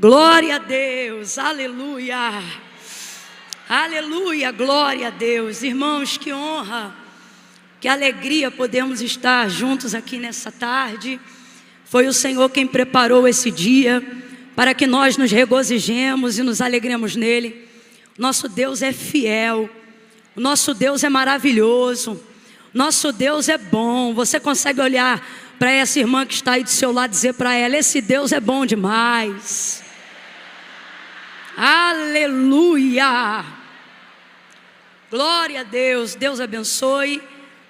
Glória a Deus, aleluia, aleluia, glória a Deus. Irmãos, que honra, que alegria podemos estar juntos aqui nessa tarde. Foi o Senhor quem preparou esse dia para que nós nos regozijemos e nos alegremos nele. Nosso Deus é fiel, o nosso Deus é maravilhoso, nosso Deus é bom. Você consegue olhar para essa irmã que está aí do seu lado e dizer para ela: esse Deus é bom demais. Aleluia, glória a Deus. Deus abençoe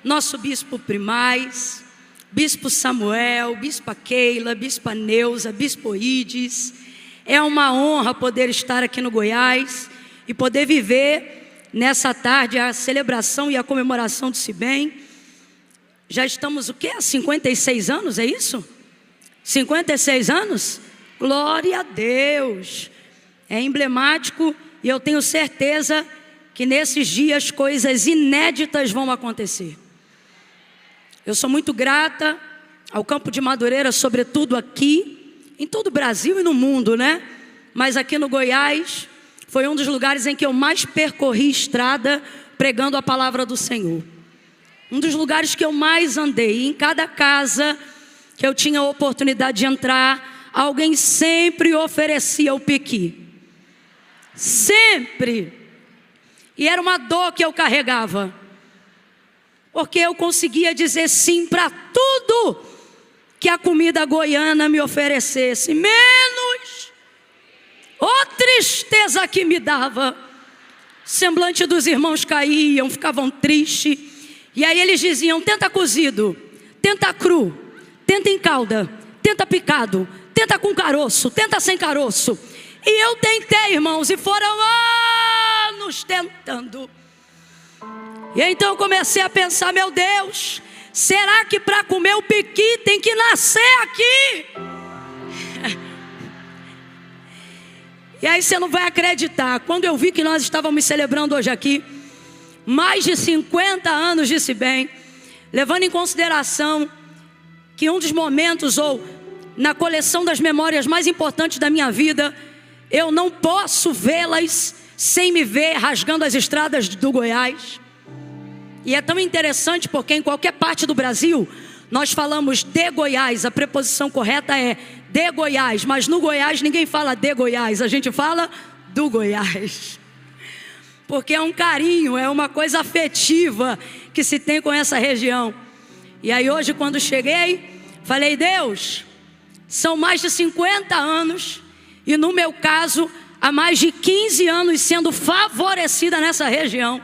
nosso bispo primaz, bispo Samuel, bispa Keila, bispa Neuza, bispo Ides. É uma honra poder estar aqui no Goiás e poder viver nessa tarde a celebração e a comemoração do CIBEM. Já estamos o quê? Há 56 anos, é isso? 56 anos? Glória a Deus. É emblemático e eu tenho certeza que nesses dias coisas inéditas vão acontecer. Eu sou muito grata ao Campo de Madureira, sobretudo aqui, em todo o Brasil e no mundo, né? Mas aqui no Goiás foi um dos lugares em que eu mais percorri estrada pregando a palavra do Senhor. Um dos lugares que eu mais andei. Em cada casa que eu tinha a oportunidade de entrar, alguém sempre oferecia o piqui. Sempre. E era uma dor que eu carregava, porque eu conseguia dizer sim para tudo que a comida goiana me oferecesse, menos tristeza que me dava. O semblante dos irmãos caíam, ficavam tristes. E aí eles diziam: tenta cozido, tenta cru, tenta em calda, tenta picado, tenta com caroço, tenta sem caroço. E eu tentei, irmãos, e foram anos tentando. E então eu comecei a pensar: meu Deus, será que para comer o piqui tem que nascer aqui? E aí você não vai acreditar, quando eu vi que nós estávamos celebrando hoje aqui mais de 50 anos de CIBEM, levando em consideração que um dos momentos, ou na coleção das memórias mais importantes da minha vida, eu não posso vê-las sem me ver rasgando as estradas do Goiás. E é tão interessante porque em qualquer parte do Brasil nós falamos de Goiás, a preposição correta é de Goiás, mas no Goiás ninguém fala de Goiás, a gente fala do Goiás, porque é um carinho, é uma coisa afetiva que se tem com essa região. E aí hoje, quando cheguei, falei: Deus, são mais de 50 anos, e no meu caso, há mais de 15 anos sendo favorecida nessa região.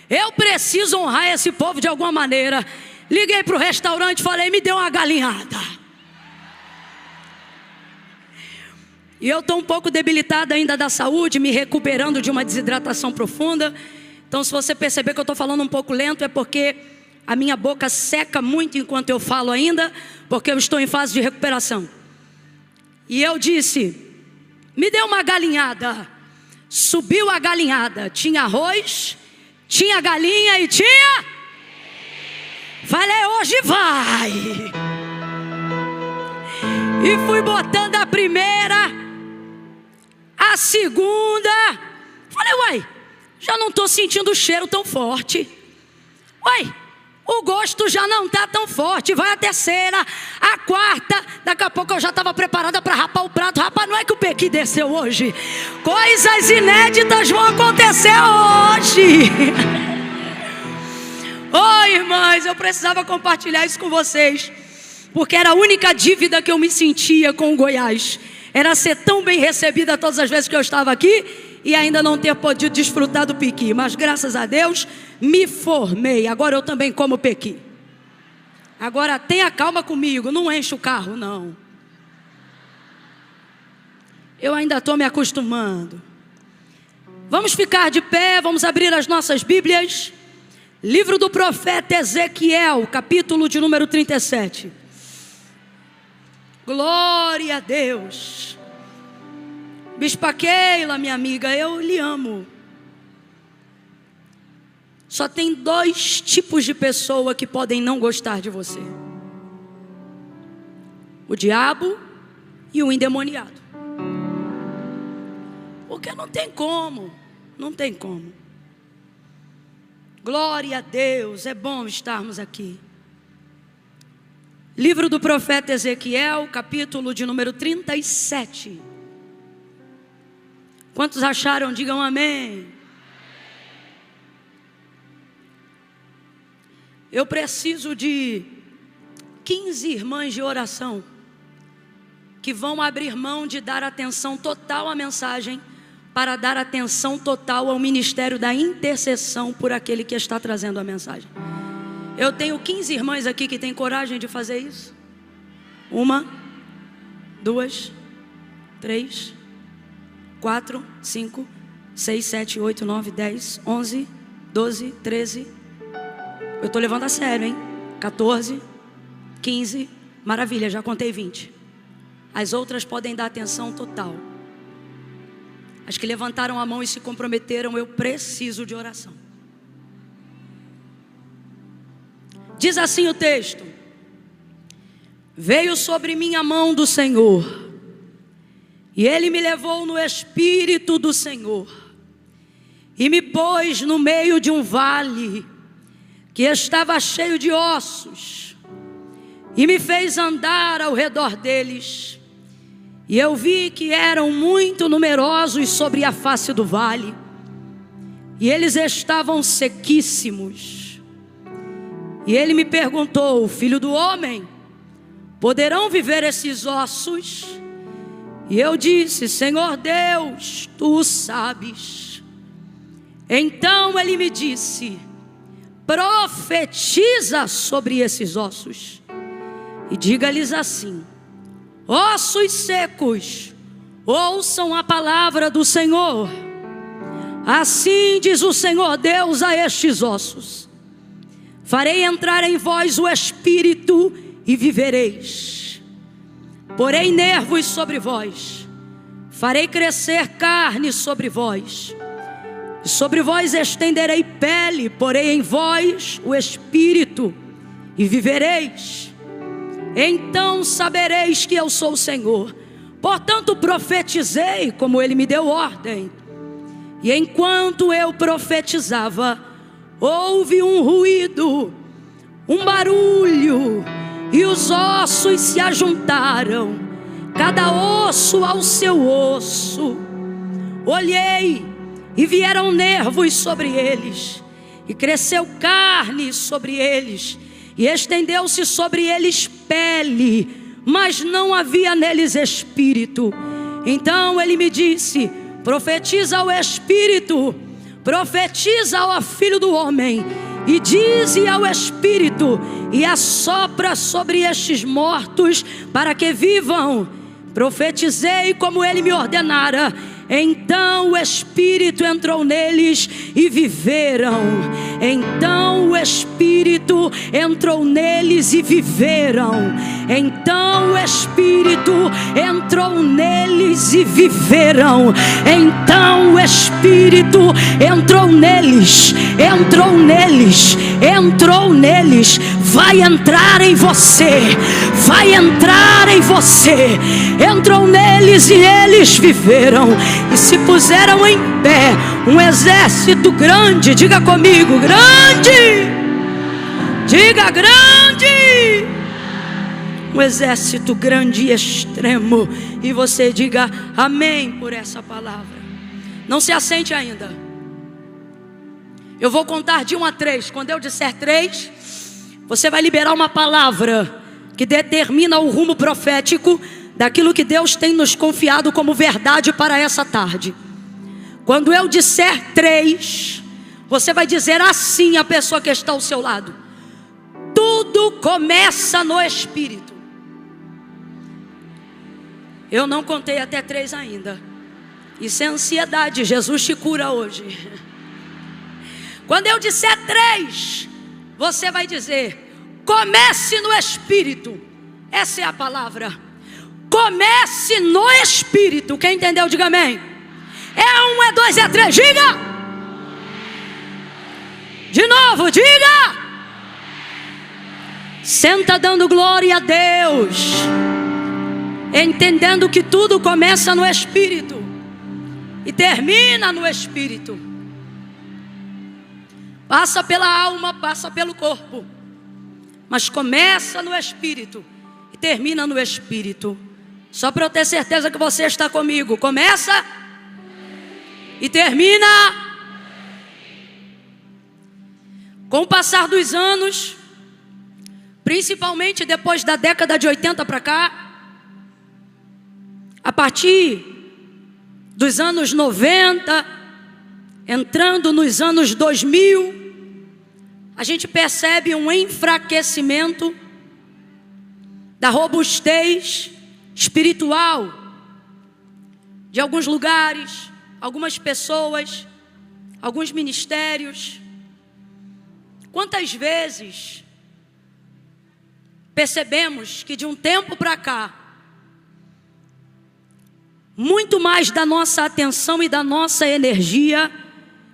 Eu preciso honrar esse povo de alguma maneira. Liguei para o restaurante e falei: me dê uma galinhada. E eu estou um pouco debilitada ainda da saúde, me recuperando de uma desidratação profunda. Então, se você perceber que eu estou falando um pouco lento, é porque a minha boca seca muito enquanto eu falo ainda, porque eu estou em fase de recuperação. E eu disse: me dê uma galinhada. Subiu a galinhada, tinha arroz, tinha galinha e tinha... Falei: hoje vai. E fui botando a primeira, a segunda. Falei: uai, já não estou sentindo o cheiro tão forte. Uai, o gosto já não está tão forte. Vai a terceira, a quarta. Daqui a pouco eu já estava preparada para rapar o prato. Rapaz, não é que o pequi desceu hoje? Coisas inéditas vão acontecer hoje. Oh, irmãs, eu precisava compartilhar isso com vocês, porque era a única dívida que eu me sentia com o Goiás. Era ser tão bem recebida todas as vezes que eu estava aqui e ainda não ter podido desfrutar do piqui. Mas graças a Deus me formei. Agora eu também como pequi. Agora tenha calma comigo, não enche o carro não. Eu ainda estou me acostumando. Vamos ficar de pé, vamos abrir as nossas Bíblias. Livro do profeta Ezequiel, capítulo de número 37. Glória a Deus. Bispa Keila, minha amiga, eu lhe amo. Só tem dois tipos de pessoa que podem não gostar de você: o diabo e o endemoniado. Porque não tem como. Não tem como. Glória a Deus, é bom estarmos aqui. Livro do profeta Ezequiel, capítulo de número 37. Quantos acharam? Digam amém. Eu preciso de 15 irmãs de oração que vão abrir mão de dar atenção total à mensagem para dar atenção total ao ministério da intercessão por aquele que está trazendo a mensagem. Eu tenho 15 irmãs aqui que têm coragem de fazer isso. 1, 2, 3, 4, 5, 6, 7, 8, 9, 10, 11, 12, 13. Eu estou levando a sério, hein? 14, 15, maravilha, já contei 20. As outras podem dar atenção total. As que levantaram a mão e se comprometeram, eu preciso de oração. Diz assim o texto: veio sobre mim a mão do Senhor, e Ele me levou no Espírito do Senhor, e me pôs no meio de um vale, que estava cheio de ossos, e me fez andar ao redor deles, e eu vi que eram muito numerosos sobre a face do vale, e eles estavam sequíssimos. E ele me perguntou: filho do homem, poderão viver esses ossos? E eu disse: Senhor Deus, tu o sabes. Então ele me disse: profetiza sobre esses ossos, e diga-lhes assim: ossos secos, ouçam a palavra do Senhor. Assim diz o Senhor Deus a estes ossos: farei entrar em vós o Espírito e vivereis. Porei nervos sobre vós, farei crescer carne sobre vós, e sobre vós estenderei pele, porei em vós o Espírito e vivereis. Então sabereis que eu sou o Senhor. Portanto profetizei como ele me deu ordem. E enquanto eu profetizava, houve um ruído, um barulho, e os ossos se ajuntaram, cada osso ao seu osso. Olhei, e vieram nervos sobre eles, e cresceu carne sobre eles, e estendeu-se sobre eles pele, mas não havia neles espírito. Então ele me disse: profetiza ao Espírito, profetiza ao Filho do Homem, e dize ao Espírito, e assopra sobre estes mortos, para que vivam. Profetizei como ele me ordenara. Então o Espírito entrou neles e viveram. Então o Espírito entrou neles e viveram. Então o Espírito entrou neles e viveram. Então o Espírito entrou neles, entrou neles, entrou neles. Vai entrar em você, vai entrar em você. Entrou neles e eles viveram e se puseram em pé, um exército grande. Diga comigo: grande. Diga: grande. Um exército grande e extremo. E você diga amém por essa palavra. Não se assente ainda. Eu vou contar de 1 a 3. Quando eu disser 3, você vai liberar uma palavra que determina o rumo profético daquilo que Deus tem nos confiado como verdade para essa tarde. Quando eu disser 3, você vai dizer assim à pessoa que está ao seu lado: tudo começa no Espírito. Eu não contei até 3 ainda. Isso é ansiedade. Jesus te cura hoje. Quando eu disser 3, você vai dizer: comece no Espírito. Essa é a palavra. Comece no Espírito. Quem entendeu, diga amém. É 1, é 2, é 3. Diga. De novo, diga. Senta dando glória a Deus, entendendo que tudo começa no Espírito. e termina no espírito. Passa pela alma, passa pelo corpo, mas começa no espírito e termina no espírito. Só para eu ter certeza que você está comigo. Começa e termina. Com o passar dos anos, principalmente depois da década de 80 para cá, a partir dos anos 90, entrando nos anos 2000, a gente percebe um enfraquecimento da robustez espiritual de alguns lugares, algumas pessoas, alguns ministérios. Quantas vezes percebemos que de um tempo para cá, muito mais da nossa atenção e da nossa energia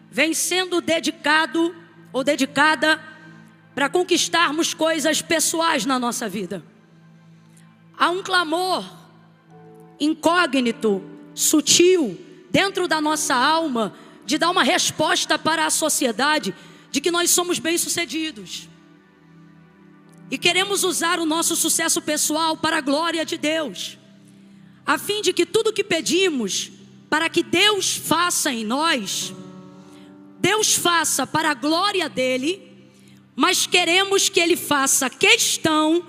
vem sendo dedicado ou dedicada para conquistarmos coisas pessoais na nossa vida. Há um clamor incógnito, sutil, dentro da nossa alma, de dar uma resposta para a sociedade de que nós somos bem-sucedidos. E queremos usar o nosso sucesso pessoal para a glória de Deus, a fim de que tudo que pedimos para que Deus faça em nós, Deus faça para a glória dEle, mas queremos que Ele faça questão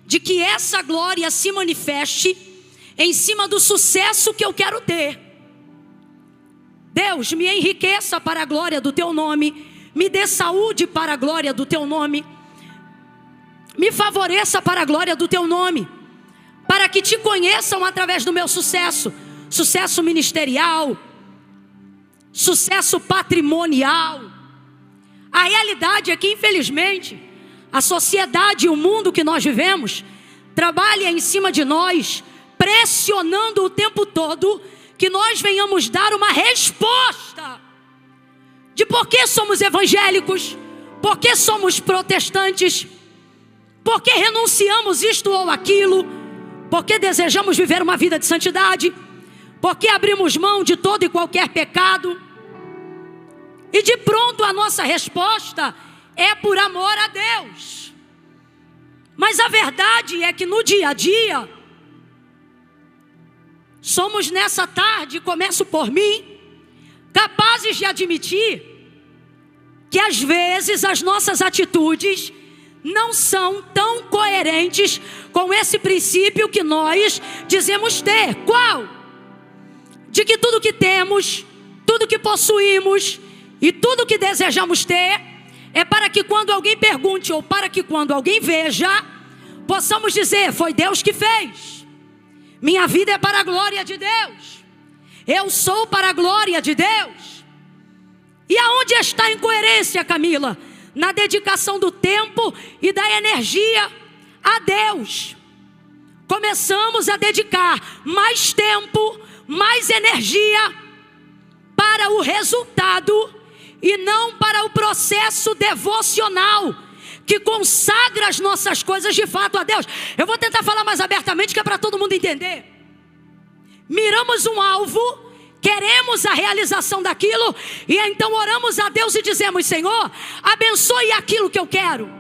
de que essa glória se manifeste em cima do sucesso que eu quero ter. Deus, me enriqueça para a glória do Teu nome, me dê saúde para a glória do Teu nome, me favoreça para a glória do Teu nome, para que Te conheçam através do meu sucesso, sucesso ministerial, sucesso patrimonial. A realidade é que, infelizmente, a sociedade e o mundo que nós vivemos trabalha em cima de nós, pressionando o tempo todo que nós venhamos dar uma resposta de por que somos evangélicos, por que somos protestantes, por que renunciamos isto ou aquilo, por que desejamos viver uma vida de santidade, por que abrimos mão de todo e qualquer pecado. E de pronto a nossa resposta é por amor a Deus. Mas a verdade é que no dia a dia, somos nessa tarde, começo por mim, capazes de admitir que às vezes as nossas atitudes não são tão coerentes com esse princípio que nós dizemos ter. Qual? De que tudo que temos, tudo que possuímos e tudo que desejamos ter é para que quando alguém pergunte ou para que quando alguém veja, possamos dizer: foi Deus que fez. Minha vida é para a glória de Deus. Eu sou para a glória de Deus. E aonde está a incoerência, Camila? Na dedicação do tempo e da energia a Deus. Começamos a dedicar mais tempo, mais energia para o resultado e não para o processo devocional que consagra as nossas coisas de fato a Deus. Eu vou tentar falar mais abertamente, que é para todo mundo entender. Miramos um alvo, queremos a realização daquilo, e então oramos a Deus e dizemos: Senhor, abençoe aquilo que eu quero,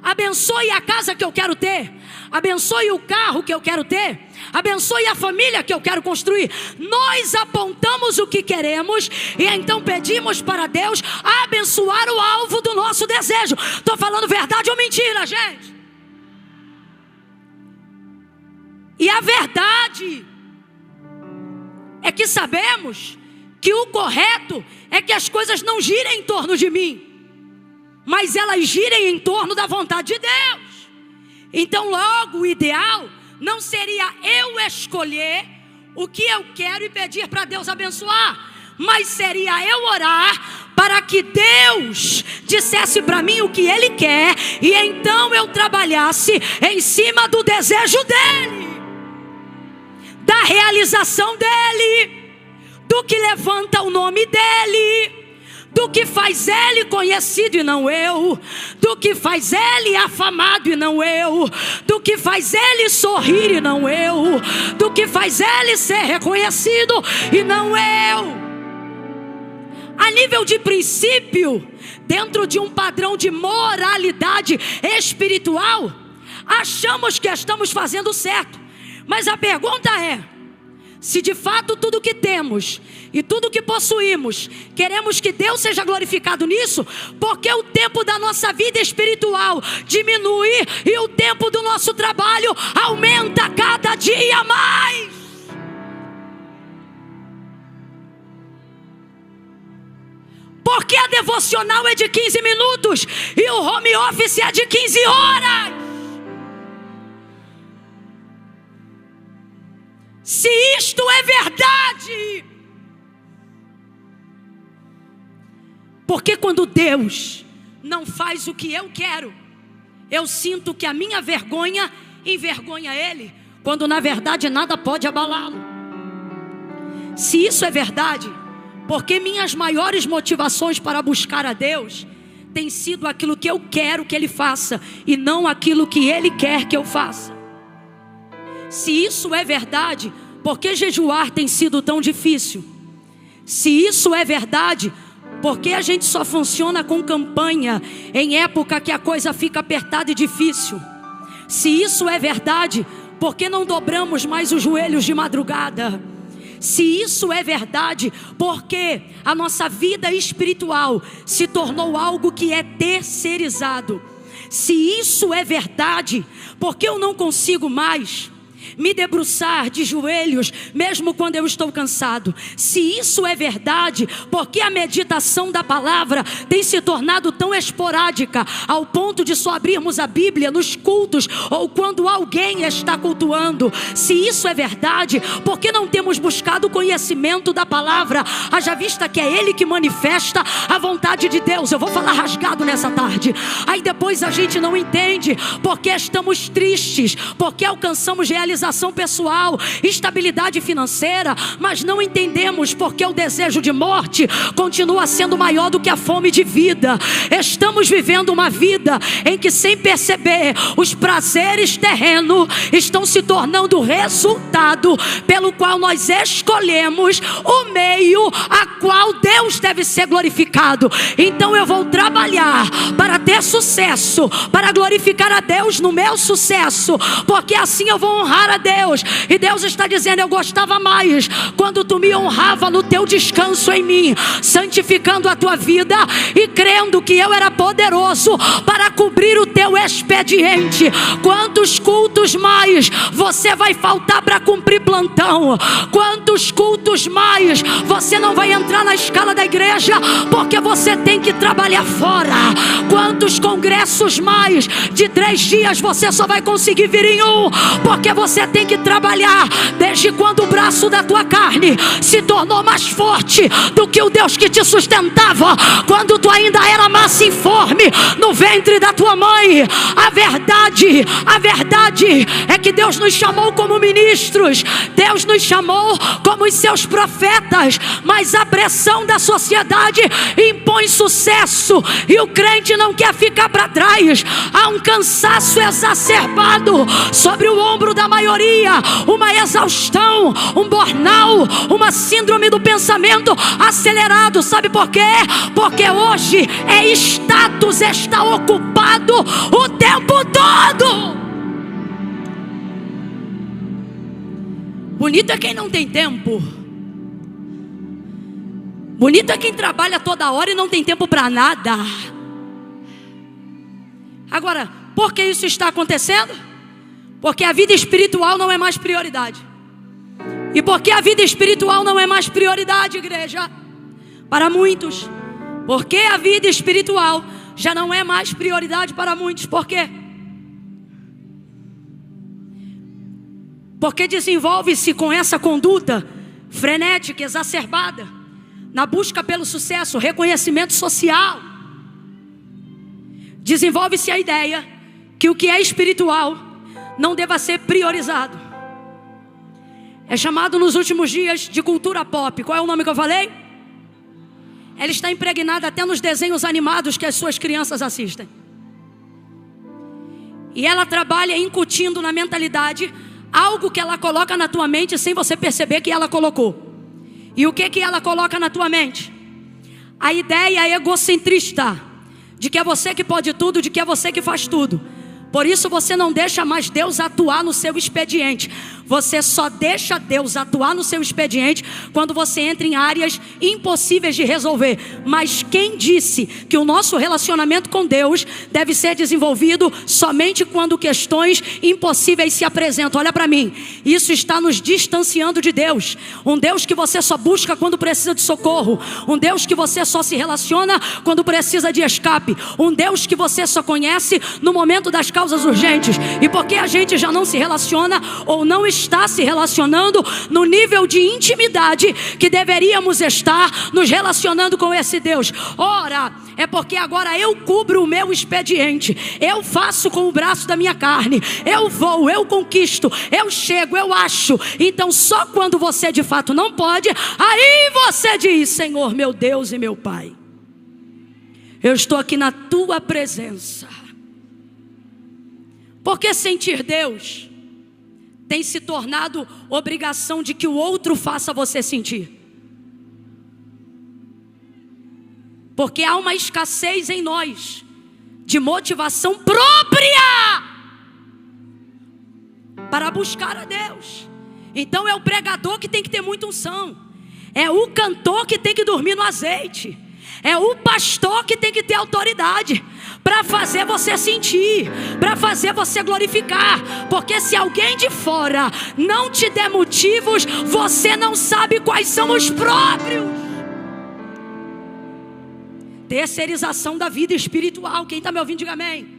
abençoe a casa que eu quero ter, abençoe o carro que eu quero ter, abençoe a família que eu quero construir. Nós apontamos o que queremos e então pedimos para Deus abençoar o alvo do nosso desejo. Estou falando verdade ou mentira, gente? E a verdade é que sabemos que o correto é que as coisas não girem em torno de mim, mas elas girem em torno da vontade de Deus. Então logo o ideal não seria eu escolher o que eu quero e pedir para Deus abençoar, mas seria eu orar para que Deus dissesse para mim o que Ele quer, e então eu trabalhasse em cima do desejo dEle, da realização dEle, do que levanta o nome dEle, do que faz ele conhecido e não eu, do que faz ele afamado e não eu, do que faz ele sorrir e não eu, do que faz ele ser reconhecido e não eu. A nível de princípio, dentro de um padrão de moralidade espiritual, achamos que estamos fazendo certo. Mas a pergunta é: se de fato tudo que temos e tudo que possuímos, queremos que Deus seja glorificado nisso, porque o tempo da nossa vida espiritual diminui e o tempo do nosso trabalho aumenta cada dia mais. Porque a devocional é de 15 minutos e o home office é de 15 horas. Se isto é verdade, porque quando Deus não faz o que eu quero, eu sinto que a minha vergonha envergonha Ele, quando na verdade nada pode abalá-lo. Se isso é verdade, porque minhas maiores motivações para buscar a Deus tem sido aquilo que eu quero que Ele faça e não aquilo que Ele quer que eu faça. Se isso é verdade, por que jejuar tem sido tão difícil? Se isso é verdade, por que a gente só funciona com campanha em época que a coisa fica apertada e difícil? Se isso é verdade, por que não dobramos mais os joelhos de madrugada? Se isso é verdade, porque a nossa vida espiritual se tornou algo que é terceirizado. Se isso é verdade, porque eu não consigo mais me debruçar de joelhos, mesmo quando eu estou cansado? Se isso é verdade, porque a meditação da palavra tem se tornado tão esporádica, ao ponto de só abrirmos a Bíblia nos cultos, ou quando alguém está cultuando? Se isso é verdade, porque não temos buscado o conhecimento da palavra, haja vista que é Ele que manifesta a vontade de Deus? Eu vou falar rasgado nessa tarde. Aí depois a gente não entende, porque estamos tristes, porque alcançamos realização pessoal, estabilidade financeira, mas não entendemos porque o desejo de morte continua sendo maior do que a fome de vida. Estamos vivendo uma vida em que, sem perceber, os prazeres terrenos estão se tornando o resultado pelo qual nós escolhemos o meio a qual Deus deve ser glorificado. Então eu vou trabalhar para ter sucesso, para glorificar a Deus no meu sucesso, porque assim eu vou honrar a Deus. E Deus está dizendo: eu gostava mais quando tu me honrava no teu descanso em mim, santificando a tua vida e crendo que eu era poderoso para cobrir o teu expediente. Quantos cultos mais você vai faltar para cumprir plantão? Quantos cultos mais você não vai entrar na escala da igreja porque você tem que trabalhar fora? Quantos congressos mais de 3 dias você só vai conseguir vir em um porque você tem que trabalhar? Desde quando o braço da tua carne se tornou mais forte do que o Deus que te sustentava quando tu ainda era massa informe no ventre da tua mãe? A verdade é que Deus nos chamou como ministros, Deus nos chamou como os seus profetas, mas a pressão da sociedade impõe sucesso e o crente não quer ficar para trás. Há um cansaço exacerbado sobre o ombro da maioria, uma exaustão, um burnout, uma síndrome do pensamento acelerado. Sabe por quê? Porque hoje é status estar ocupado o tempo todo. Bonito é quem não tem tempo. Bonito é quem trabalha toda hora e não tem tempo para nada. Agora, por que isso está acontecendo? Porque a vida espiritual não é mais prioridade. E porque a vida espiritual não é mais prioridade, igreja, para muitos, porque a vida espiritual já não é mais prioridade para muitos. Por quê? Porque desenvolve-se com essa conduta frenética, exacerbada, na busca pelo sucesso, reconhecimento social. Desenvolve-se a ideia que o que é espiritual não deva ser priorizado. É chamado nos últimos dias de cultura pop. Qual é o nome que eu falei? ela está impregnada até nos desenhos animados que as suas crianças assistem. E ela trabalha incutindo na mentalidade algo que ela coloca na tua mente sem você perceber que ela colocou. E o que ela coloca na tua mente? A ideia egocentrista de que é você que pode tudo, de que é você que faz tudo. Por isso você não deixa mais Deus atuar no seu expediente. Você só deixa Deus atuar no seu expediente quando você entra em áreas impossíveis de resolver. Mas quem disse que o nosso relacionamento com Deus deve ser desenvolvido somente quando questões impossíveis se apresentam? Olha para mim, isso está nos distanciando de Deus. Um Deus que você só busca quando precisa de socorro. Um Deus que você só se relaciona quando precisa de escape. Um Deus que você só conhece no momento das causas urgentes. E porque a gente já não se relaciona ou não está se relacionando no nível de intimidade que deveríamos estar nos relacionando com esse Deus? Ora, é porque agora eu cubro o meu expediente. Eu faço com o braço da minha carne. Eu vou, eu conquisto, eu chego, eu acho. Então só quando você de fato não pode, aí você diz: Senhor, meu Deus e meu Pai, eu estou aqui na tua presença. Porque sentir Deus tem se tornado obrigação de que o outro faça você sentir. Porque há uma escassez em nós de motivação própria para buscar a Deus. Então é o pregador que tem que ter muita unção. É o cantor que tem que dormir no azeite. É o pastor que tem que ter autoridade para fazer você sentir, para fazer você glorificar. Porque se alguém de fora não te der motivos, você não sabe quais são os próprios. Terceirização da vida espiritual. Quem está me ouvindo, diga amém.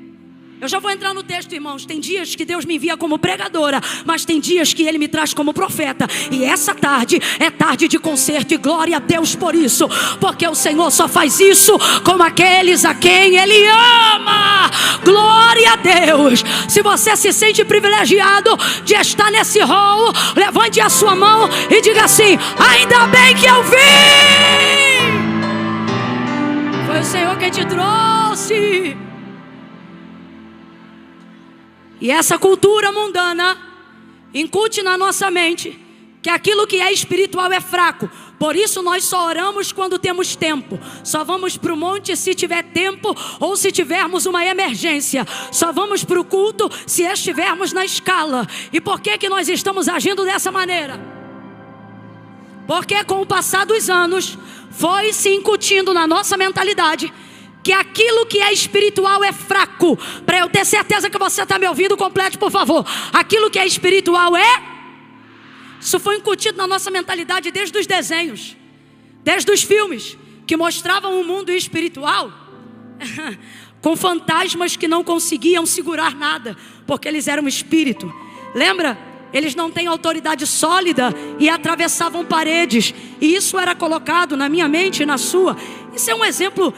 Eu já vou entrar no texto, irmãos. Tem dias que Deus me envia como pregadora, mas tem dias que Ele me traz como profeta. E essa tarde é tarde de concerto, e glória a Deus por isso. Porque o Senhor só faz isso com aqueles a quem Ele ama. Glória a Deus. Se você se sente privilegiado de estar nesse hall, levante a sua mão e diga assim: ainda bem que eu vim. Foi o Senhor quem te trouxe. E essa cultura mundana incute na nossa mente que aquilo que é espiritual é fraco. Por isso nós só oramos quando temos tempo. Só vamos para o monte se tiver tempo ou se tivermos uma emergência. Só vamos para o culto se estivermos na escala. E por que nós estamos agindo dessa maneira? Porque com o passar dos anos foi se incutindo na nossa mentalidade que aquilo que é espiritual é fraco. Para eu ter certeza que você está me ouvindo, complete por favor. Aquilo que é espiritual é... Isso foi incutido na nossa mentalidade desde os desenhos, desde os filmes que mostravam um mundo espiritual com fantasmas que não conseguiam segurar nada, porque eles eram espírito. Lembra? Eles não têm autoridade sólida e atravessavam paredes. E isso era colocado na minha mente e na sua. Isso é um exemplo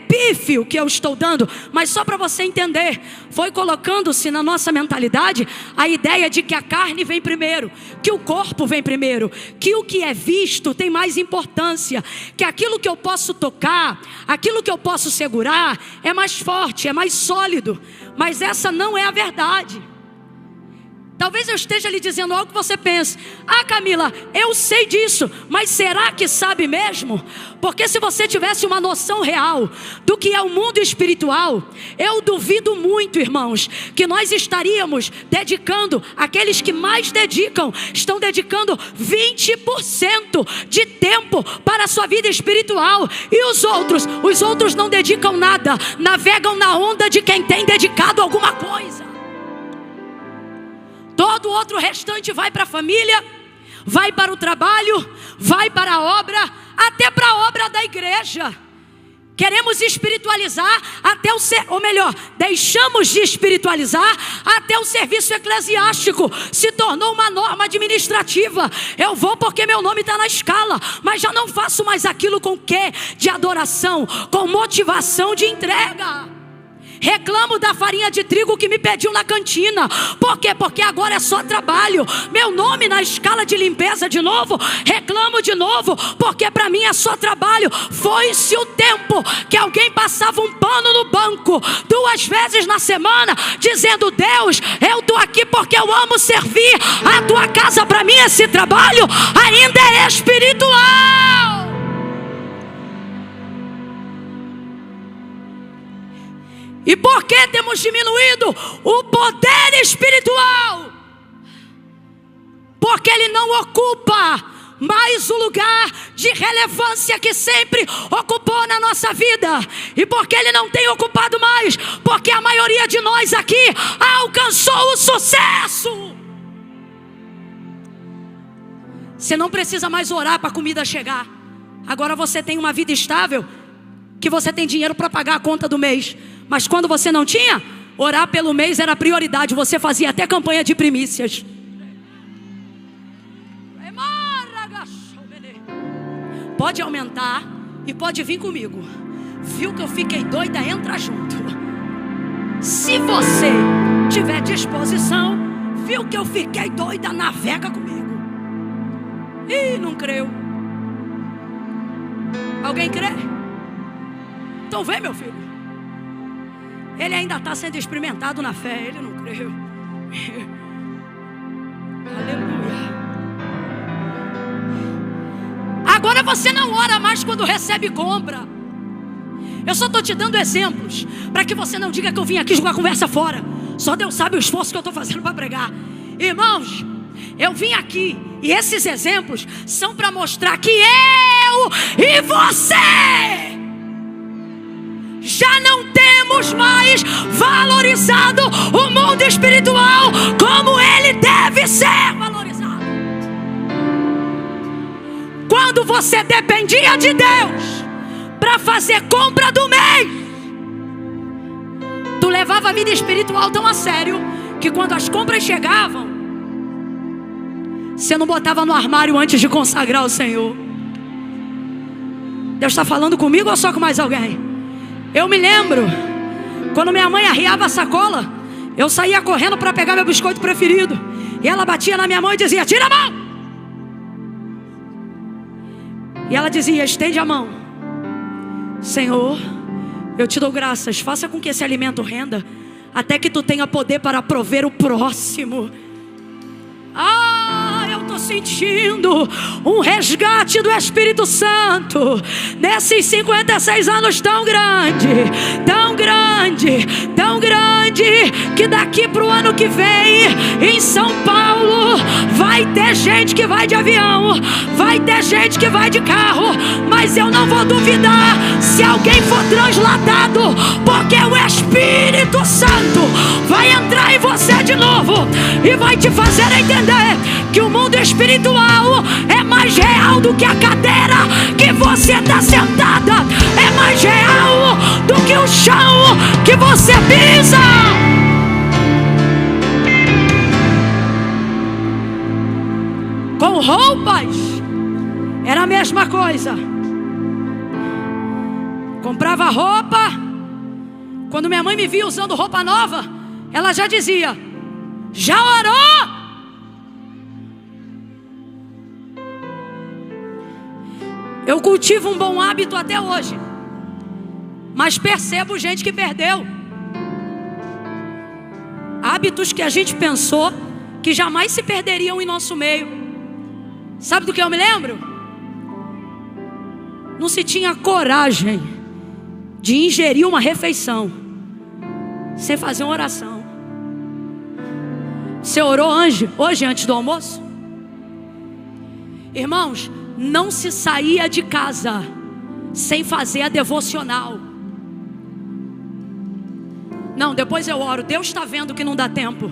pífio que eu estou dando, mas só para você entender. Foi colocando-se na nossa mentalidade a ideia de que a carne vem primeiro, que o corpo vem primeiro, que o que é visto tem mais importância, que aquilo que eu posso tocar, aquilo que eu posso segurar é mais forte, é mais sólido. Mas essa não é a verdade. Talvez eu esteja lhe dizendo algo que você pense: ah, Camila, eu sei disso, mas será que sabe mesmo? Porque se você tivesse uma noção real do que é o mundo espiritual, eu duvido muito, irmãos, que nós estaríamos dedicando, aqueles que mais dedicam, estão dedicando 20% de tempo para a sua vida espiritual. E os outros não dedicam nada, navegam na onda de quem tem dedicado alguma coisa. Todo o outro restante vai para a família, vai para o trabalho, vai para a obra, até para a obra da igreja. Queremos espiritualizar até ou melhor, deixamos de espiritualizar até o serviço eclesiástico. Se tornou uma norma administrativa. Eu vou porque meu nome está na escala, mas já não faço mais aquilo com quê? De adoração, com motivação de entrega. Reclamo da farinha de trigo que me pediu na cantina. Por quê? Porque agora é só trabalho. Meu nome na escala de limpeza de novo. Reclamo de novo, porque para mim é só trabalho. Foi-se o tempo que alguém passava um pano no banco 2 vezes na semana, dizendo: Deus, eu estou aqui porque eu amo servir a tua casa. Para mim esse trabalho ainda é espiritual. E por que temos diminuído o poder espiritual? Porque ele não ocupa mais o lugar de relevância que sempre ocupou na nossa vida. E porque ele não tem ocupado mais? Porque a maioria de nós aqui alcançou o sucesso. Você não precisa mais orar para a comida chegar. Agora você tem uma vida estável, que você tem dinheiro para pagar a conta do mês. Mas quando você não tinha, orar pelo mês era prioridade. Você fazia até campanha de primícias. Pode aumentar e pode vir comigo. Viu que eu fiquei doida? Entra junto. Se você tiver disposição, viu que eu fiquei doida? Navega comigo. Ih, não creu. Alguém crê? Então vem, meu filho. Ele ainda está sendo experimentado na fé. Ele não creu. Aleluia. Agora você não ora mais quando recebe compra. Eu só estou te dando exemplos para que você não diga que eu vim aqui jogar a conversa fora. Só Deus sabe o esforço que eu estou fazendo para pregar. Irmãos, eu vim aqui e esses exemplos são para mostrar que eu e você já não temos mais valorizado o mundo espiritual como ele deve ser valorizado. Quando você dependia de Deus para fazer compra do mês, tu levava a vida espiritual tão a sério que quando as compras chegavam, você não botava no armário antes de consagrar o Senhor. Deus está falando comigo ou só com mais alguém? Eu me lembro, quando minha mãe arriava a sacola, eu saía correndo para pegar meu biscoito preferido. E ela batia na minha mão e dizia: tira a mão! E ela dizia: estende a mão. Senhor, eu te dou graças, faça com que esse alimento renda, até que tu tenha poder para prover o próximo. Eu estou sentindo um resgate do Espírito Santo nesses 56 anos tão grande, tão grande, tão grande, que daqui para o ano que vem, em São Paulo, vai ter gente que vai de avião, vai ter gente que vai de carro, mas eu não vou duvidar se alguém for transladado, porque o Espírito Santo vai entrar em você de novo e vai te fazer entender que o mundo espiritual é mais real do que a cadeira que você está sentada, é mais real do que o chão que você pisa. Com roupas era a mesma coisa. Comprava roupa, quando minha mãe me via usando roupa nova, ela já dizia: já orou? Eu cultivo um bom hábito até hoje, mas percebo gente que perdeu hábitos que a gente pensou que jamais se perderiam em nosso meio. Sabe do que eu me lembro? Não se tinha coragem de ingerir uma refeição sem fazer uma oração. Você orou hoje antes do almoço? Irmãos, não se saía de casa sem fazer a devocional. Não, depois eu oro. Deus está vendo que não dá tempo.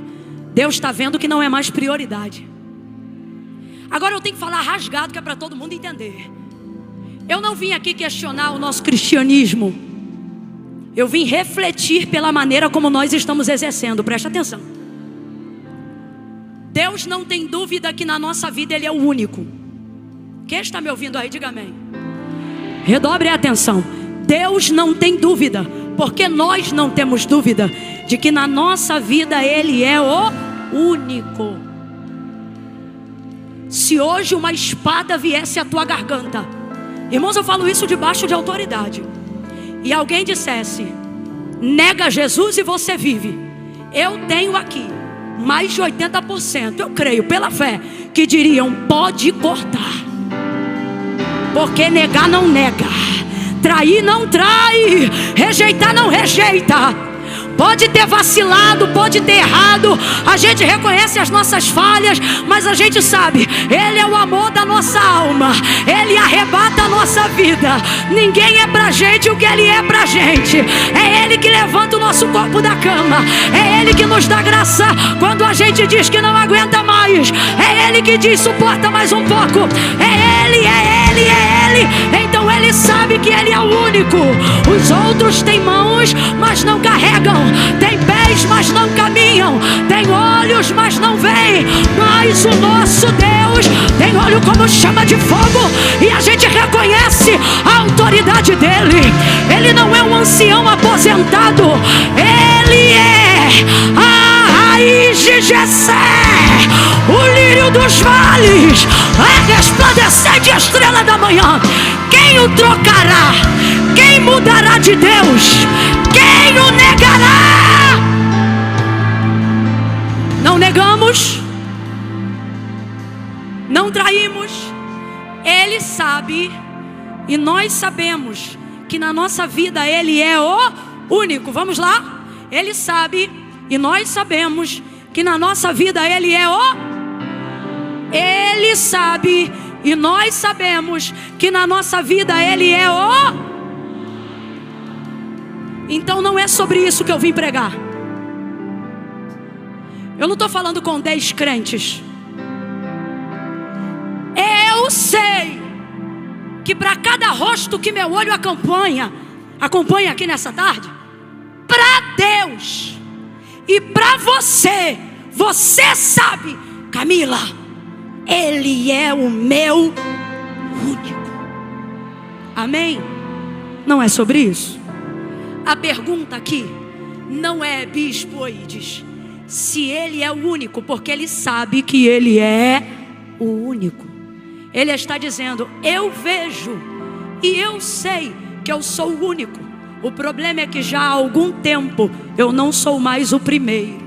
Deus está vendo que não é mais prioridade. Agora eu tenho que falar rasgado, que é para todo mundo entender. Eu não vim aqui questionar o nosso cristianismo. Eu vim refletir pela maneira como nós estamos exercendo. Presta atenção. Deus não tem dúvida que na nossa vida Ele é o único. Quem está me ouvindo aí, diga amém. Redobre a atenção. Deus não tem dúvida, Porque nós não temos dúvida de que na nossa vida Ele é o único. Se hoje uma espada viesse à tua garganta, irmãos, eu falo isso debaixo de autoridade, e alguém dissesse: nega Jesus e você vive, eu tenho aqui mais de 80%, eu creio pela fé, que diriam: pode cortar, porque negar não nega, trair não trai, rejeitar não rejeita. Pode ter vacilado, pode ter errado, a gente reconhece as nossas falhas, mas a gente sabe, Ele é o amor da nossa alma, Ele arrebata a nossa vida. Ninguém é pra gente o que Ele é pra gente. É Ele que levanta o nosso corpo da cama, é Ele que nos dá graça quando a gente diz que não aguenta mais, é Ele que diz: suporta mais um pouco. É Ele, é Ele, é Ele. Então Ele sabe que Ele é o único. Os outros têm mãos, mas não carregam, tem pés, mas não caminham, tem olhos, mas não veem. Mas o nosso Deus tem olho como chama de fogo, e a gente reconhece a autoridade dele. Ele não é um ancião aposentado, Ele é a raiz de Jessé, o lírio dos vales, a resplandecente estrela da manhã. Quem o trocará? Quem mudará de Deus? Quem o negará? Não negamos, não traímos. Ele sabe e nós sabemos que na nossa vida Ele é o único. Vamos lá? Ele sabe e nós sabemos que na nossa vida Ele é o... Ele sabe e nós sabemos que na nossa vida Ele é o... Então não é sobre isso que eu vim pregar. Eu não estou falando com 10 crentes. Eu sei que para cada rosto que meu olho acompanha aqui nessa tarde, para Deus e para você, você sabe, Camila, Ele é o meu único. Amém? Não é sobre isso. A pergunta aqui não é, bispo Oides, se Ele é o único, porque Ele sabe que Ele é o único. Ele está dizendo: eu vejo e eu sei que eu sou o único. O problema é que já há algum tempo eu não sou mais o primeiro.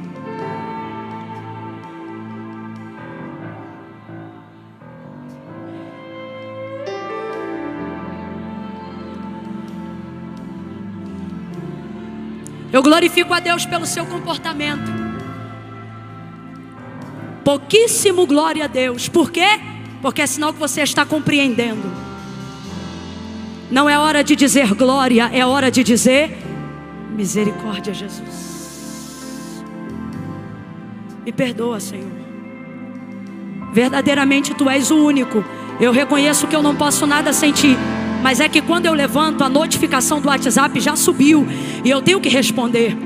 Eu glorifico a Deus pelo seu comportamento. Pouquíssimo glória a Deus. Por quê? Porque é sinal que você está compreendendo. Não é hora de dizer glória, é hora de dizer misericórdia, Jesus. Me perdoa, Senhor. Verdadeiramente Tu és o único. Eu reconheço que eu não posso nada sem Ti, mas é que quando eu levanto, a notificação do WhatsApp já subiu e eu tenho que responder.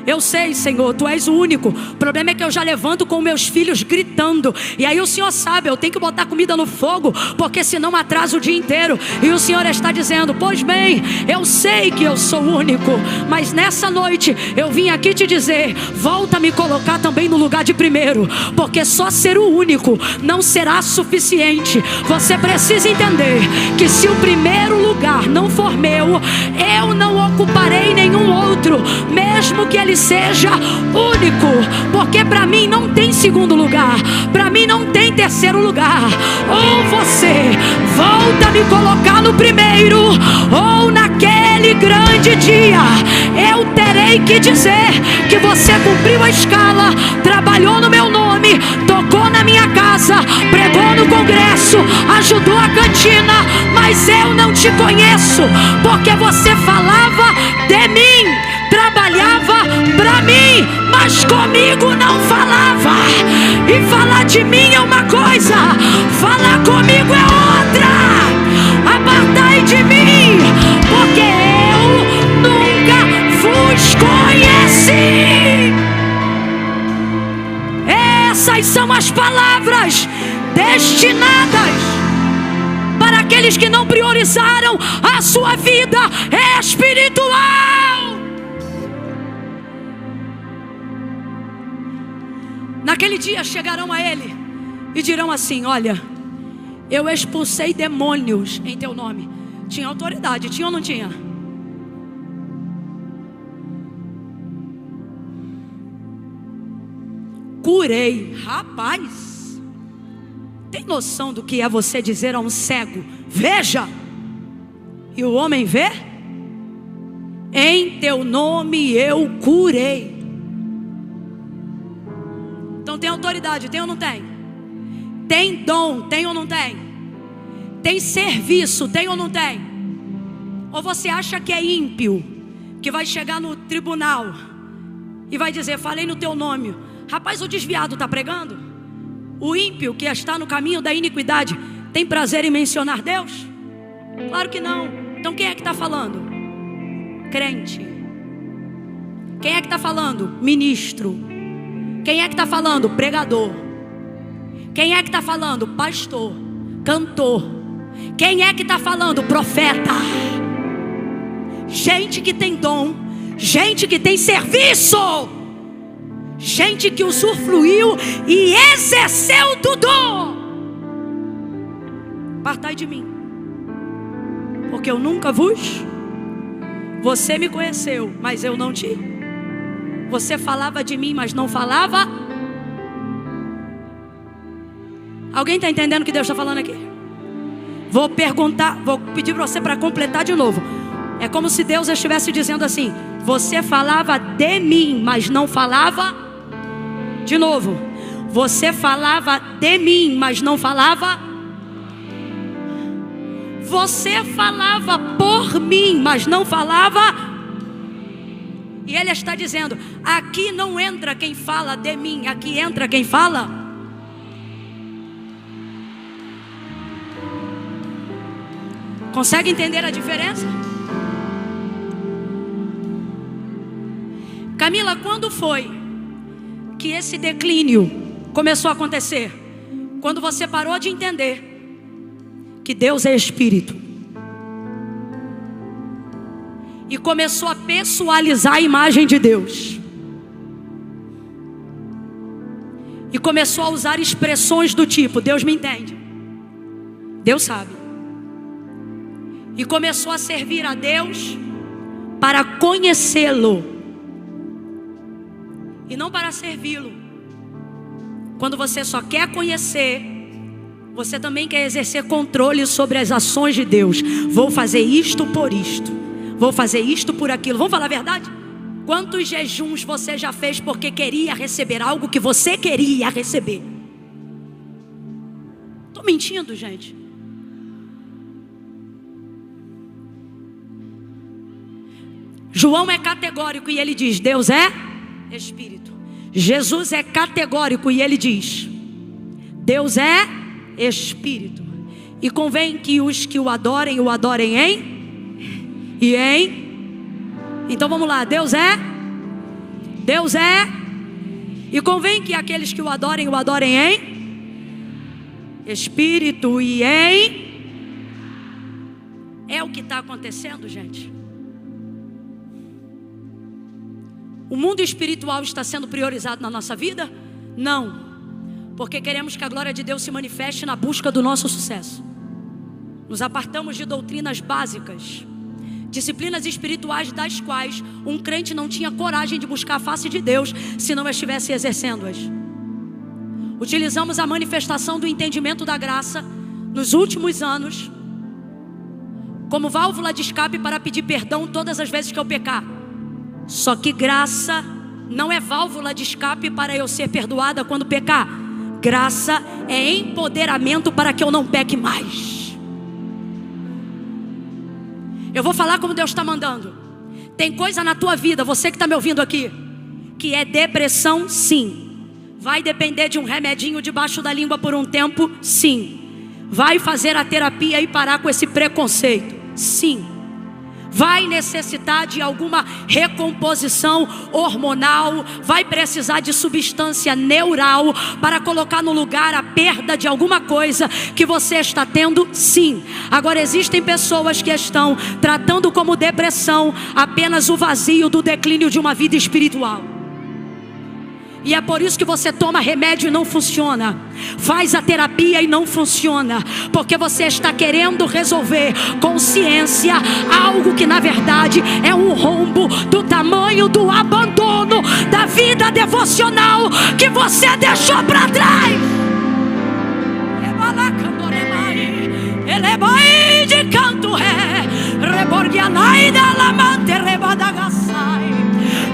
Eu sei, Senhor, Tu és o único. O problema é que eu já levanto com meus filhos gritando, e aí o Senhor sabe, eu tenho que botar comida no fogo, porque senão atraso o dia inteiro. E o Senhor está dizendo: pois bem, eu sei que eu sou único, mas nessa noite eu vim aqui te dizer: volta a me colocar também no lugar de primeiro, porque só ser o único não será suficiente. Você precisa entender que se o primeiro lugar não for meu, eu não ocuparei nenhum outro, mesmo que ele seja único, porque para mim não tem segundo lugar, para mim não tem terceiro lugar. Ou você volta a me colocar no primeiro, ou naquele grande dia eu terei que dizer que você cumpriu a escala, trabalhou no meu nome, tocou na minha casa, pregou no congresso, ajudou a cantina, mas eu não te conheço, porque você falava de mim, trabalhava pra mim, mas comigo não falava. E falar de mim é uma coisa, falar comigo é outra. Apartai de mim, porque eu nunca vos conheci. Essas são as palavras destinadas aqueles que não priorizaram a sua vida espiritual. Naquele dia chegarão a ele e dirão assim: olha, eu expulsei demônios em teu nome. Tinha autoridade, tinha ou não tinha? Curei. Rapaz, tem noção do que é você dizer a um cego: veja, e o homem vê? Em teu nome eu curei. Então tem autoridade, tem ou não tem? Tem dom, tem ou não tem? Tem serviço, tem ou não tem? Ou você acha que é ímpio, que vai chegar no tribunal e vai dizer: falei no teu nome. Rapaz, o desviado está pregando? O ímpio que está no caminho da iniquidade tem prazer em mencionar Deus? Claro que não. Então quem é que está falando? Crente. Quem é que está falando? Ministro. Quem é que está falando? Pregador. Quem é que está falando? Pastor. Cantor. Quem é que está falando? Profeta. Gente que tem dom, gente que tem serviço, gente que usufruiu e exerceu do dom. Partai de mim, porque eu nunca vos. Você me conheceu, mas eu não te. Você falava de mim, mas não falava. Alguém está entendendo o que Deus está falando aqui? Vou perguntar, vou pedir para você para completar de novo. É como se Deus estivesse dizendo assim: você falava de mim, mas não falava. De novo. Você falava de mim, mas não falava. Você falava por mim, mas não falava. E Ele está dizendo: aqui não entra quem fala de mim, aqui entra quem fala. Consegue entender a diferença? Camila, quando foi que esse declínio começou a acontecer? Quando você parou de entender que Deus é Espírito e começou a pessoalizar a imagem de Deus, e começou a usar expressões do tipo: Deus me entende, Deus sabe, e começou a servir a Deus para conhecê-lo e não para servi-lo. Quando você só quer conhecer, você também quer exercer controle sobre as ações de Deus. Vou fazer isto por isto, vou fazer isto por aquilo. Vamos falar a verdade? Quantos jejuns você já fez porque queria receber algo que você queria receber? Estou mentindo, gente? João é categórico e ele diz: Deus é Espírito. Jesus é categórico e ele diz: Deus é Espírito. E convém que os que o adorem em e em. Então vamos lá, Deus é. E convém que aqueles que o adorem em Espírito e em. É o que está acontecendo, gente. O mundo espiritual está sendo priorizado na nossa vida? Não, porque queremos que a glória de Deus se manifeste na busca do nosso sucesso. Nos apartamos de doutrinas básicas, disciplinas espirituais das quais um crente não tinha coragem de buscar a face de Deus se não estivesse exercendo-as. Utilizamos a manifestação do entendimento da graça nos últimos anos como válvula de escape para pedir perdão todas as vezes que eu pecar. Só que graça não é válvula de escape para eu ser perdoada quando pecar. Graça é empoderamento para que eu não peque mais. Eu vou falar como Deus está mandando. Tem coisa na tua vida, você que está me ouvindo aqui, que é depressão, sim. Vai depender de um remedinho debaixo da língua por um tempo, sim. Vai fazer a terapia e parar com esse preconceito, sim. Vai necessitar de alguma recomposição hormonal, vai precisar de substância neural para colocar no lugar a perda de alguma coisa que você está tendo, sim. Agora existem pessoas que estão tratando como depressão apenas o vazio do declínio de uma vida espiritual. E é por isso que você toma remédio e não funciona, faz a terapia e não funciona, porque você está querendo resolver com ciência algo que na verdade é um rombo do tamanho do abandono da vida devocional que você deixou para trás. De canto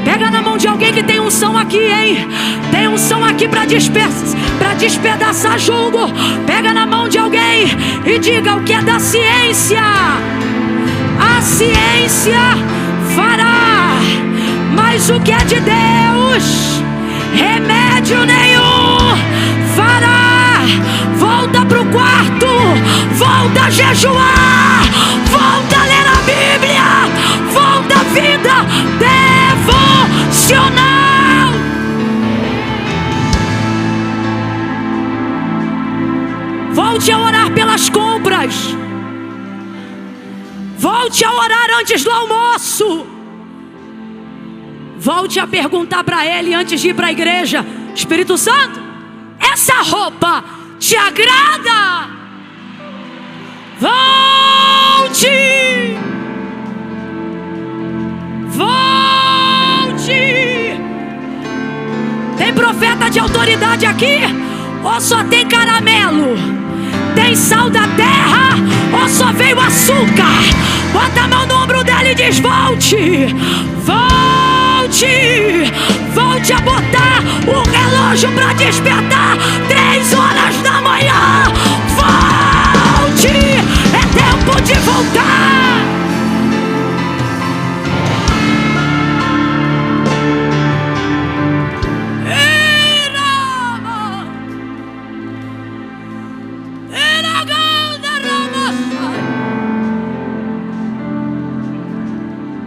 pega na mão de alguém que tem unção aqui, hein? Tem unção aqui para despedaçar julgo. Pega na mão de alguém e diga: o que é da ciência, a ciência fará, mas o que é de Deus, remédio nenhum fará. Volta pro quarto, volta a jejuar, volta a ler a Bíblia, volta a vida devocional. Volte a orar pelas compras, volte a orar antes do almoço, volte a perguntar para Ele antes de ir para a igreja: Espírito Santo, essa roupa te agrada? Volte, volte. Tem profeta de autoridade aqui? Ou só tem caramelo? Tem sal da terra? Ou só veio açúcar? Bota a mão no ombro dela e diz: volte, volte, volte a botar o relógio para despertar 3 horas da manhã. Volte, é tempo de voltar.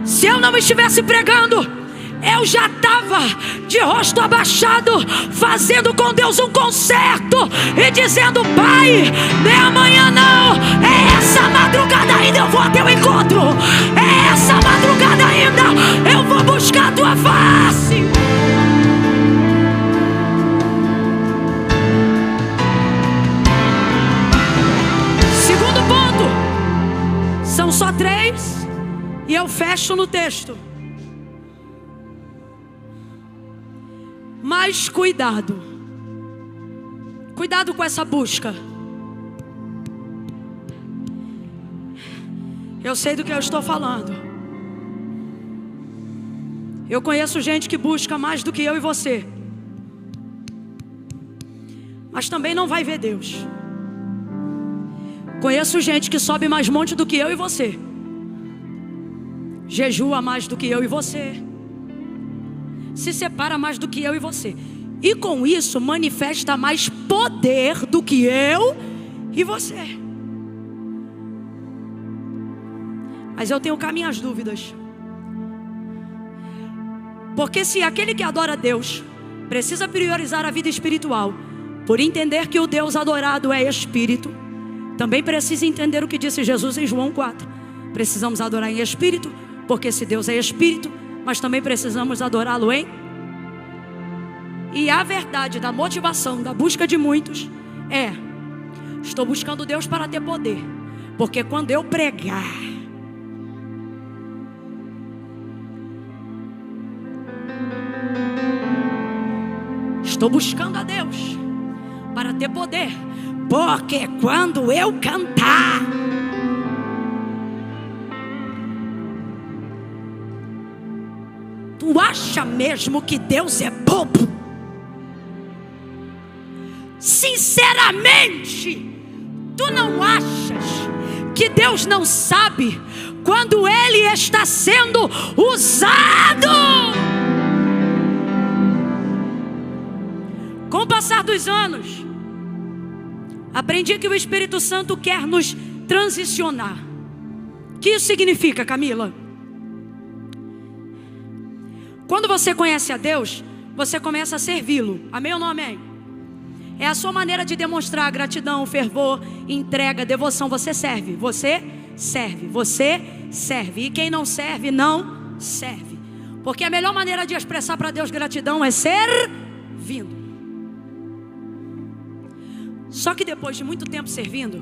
Se eu não estivesse pregando, eu já estava de rosto abaixado, fazendo com Deus um concerto e dizendo: Pai, nem amanhã não, é essa madrugada ainda eu vou ao teu encontro, é essa madrugada ainda eu vou buscar a tua face. Segundo ponto, são só 3 e eu fecho no texto. Mas cuidado, cuidado com essa busca. Eu sei do que eu estou falando. Eu conheço gente que busca mais do que eu e você, mas também não vai ver Deus. Conheço gente que sobe mais monte do que eu e você, jejua mais do que eu e você, se separa mais do que eu e você, e com isso manifesta mais poder do que eu e você. Mas eu tenho cá minhas dúvidas, porque se aquele que adora a Deus precisa priorizar a vida espiritual, por entender que o Deus adorado é espírito, também precisa entender o que disse Jesus em João 4. Precisamos adorar em espírito, porque se Deus é espírito, mas também precisamos adorá-lo em... E a verdade da motivação, da busca de muitos é: estou buscando Deus para ter poder, porque quando eu pregar, estou buscando a Deus para ter poder, porque quando eu cantar, tu acha mesmo que Deus é bobo? Sinceramente, tu não achas que Deus não sabe quando Ele está sendo usado? Com o passar dos anos, aprendi que o Espírito Santo quer nos transicionar. O que isso significa, Camila? Quando você conhece a Deus, você começa a servi-lo. Amém ou não amém? É a sua maneira de demonstrar gratidão, fervor, entrega, devoção. Você serve, você serve, você serve. E quem não serve, não serve. Porque a melhor maneira de expressar para Deus gratidão é servir. servindo. Só que depois de muito tempo servindo,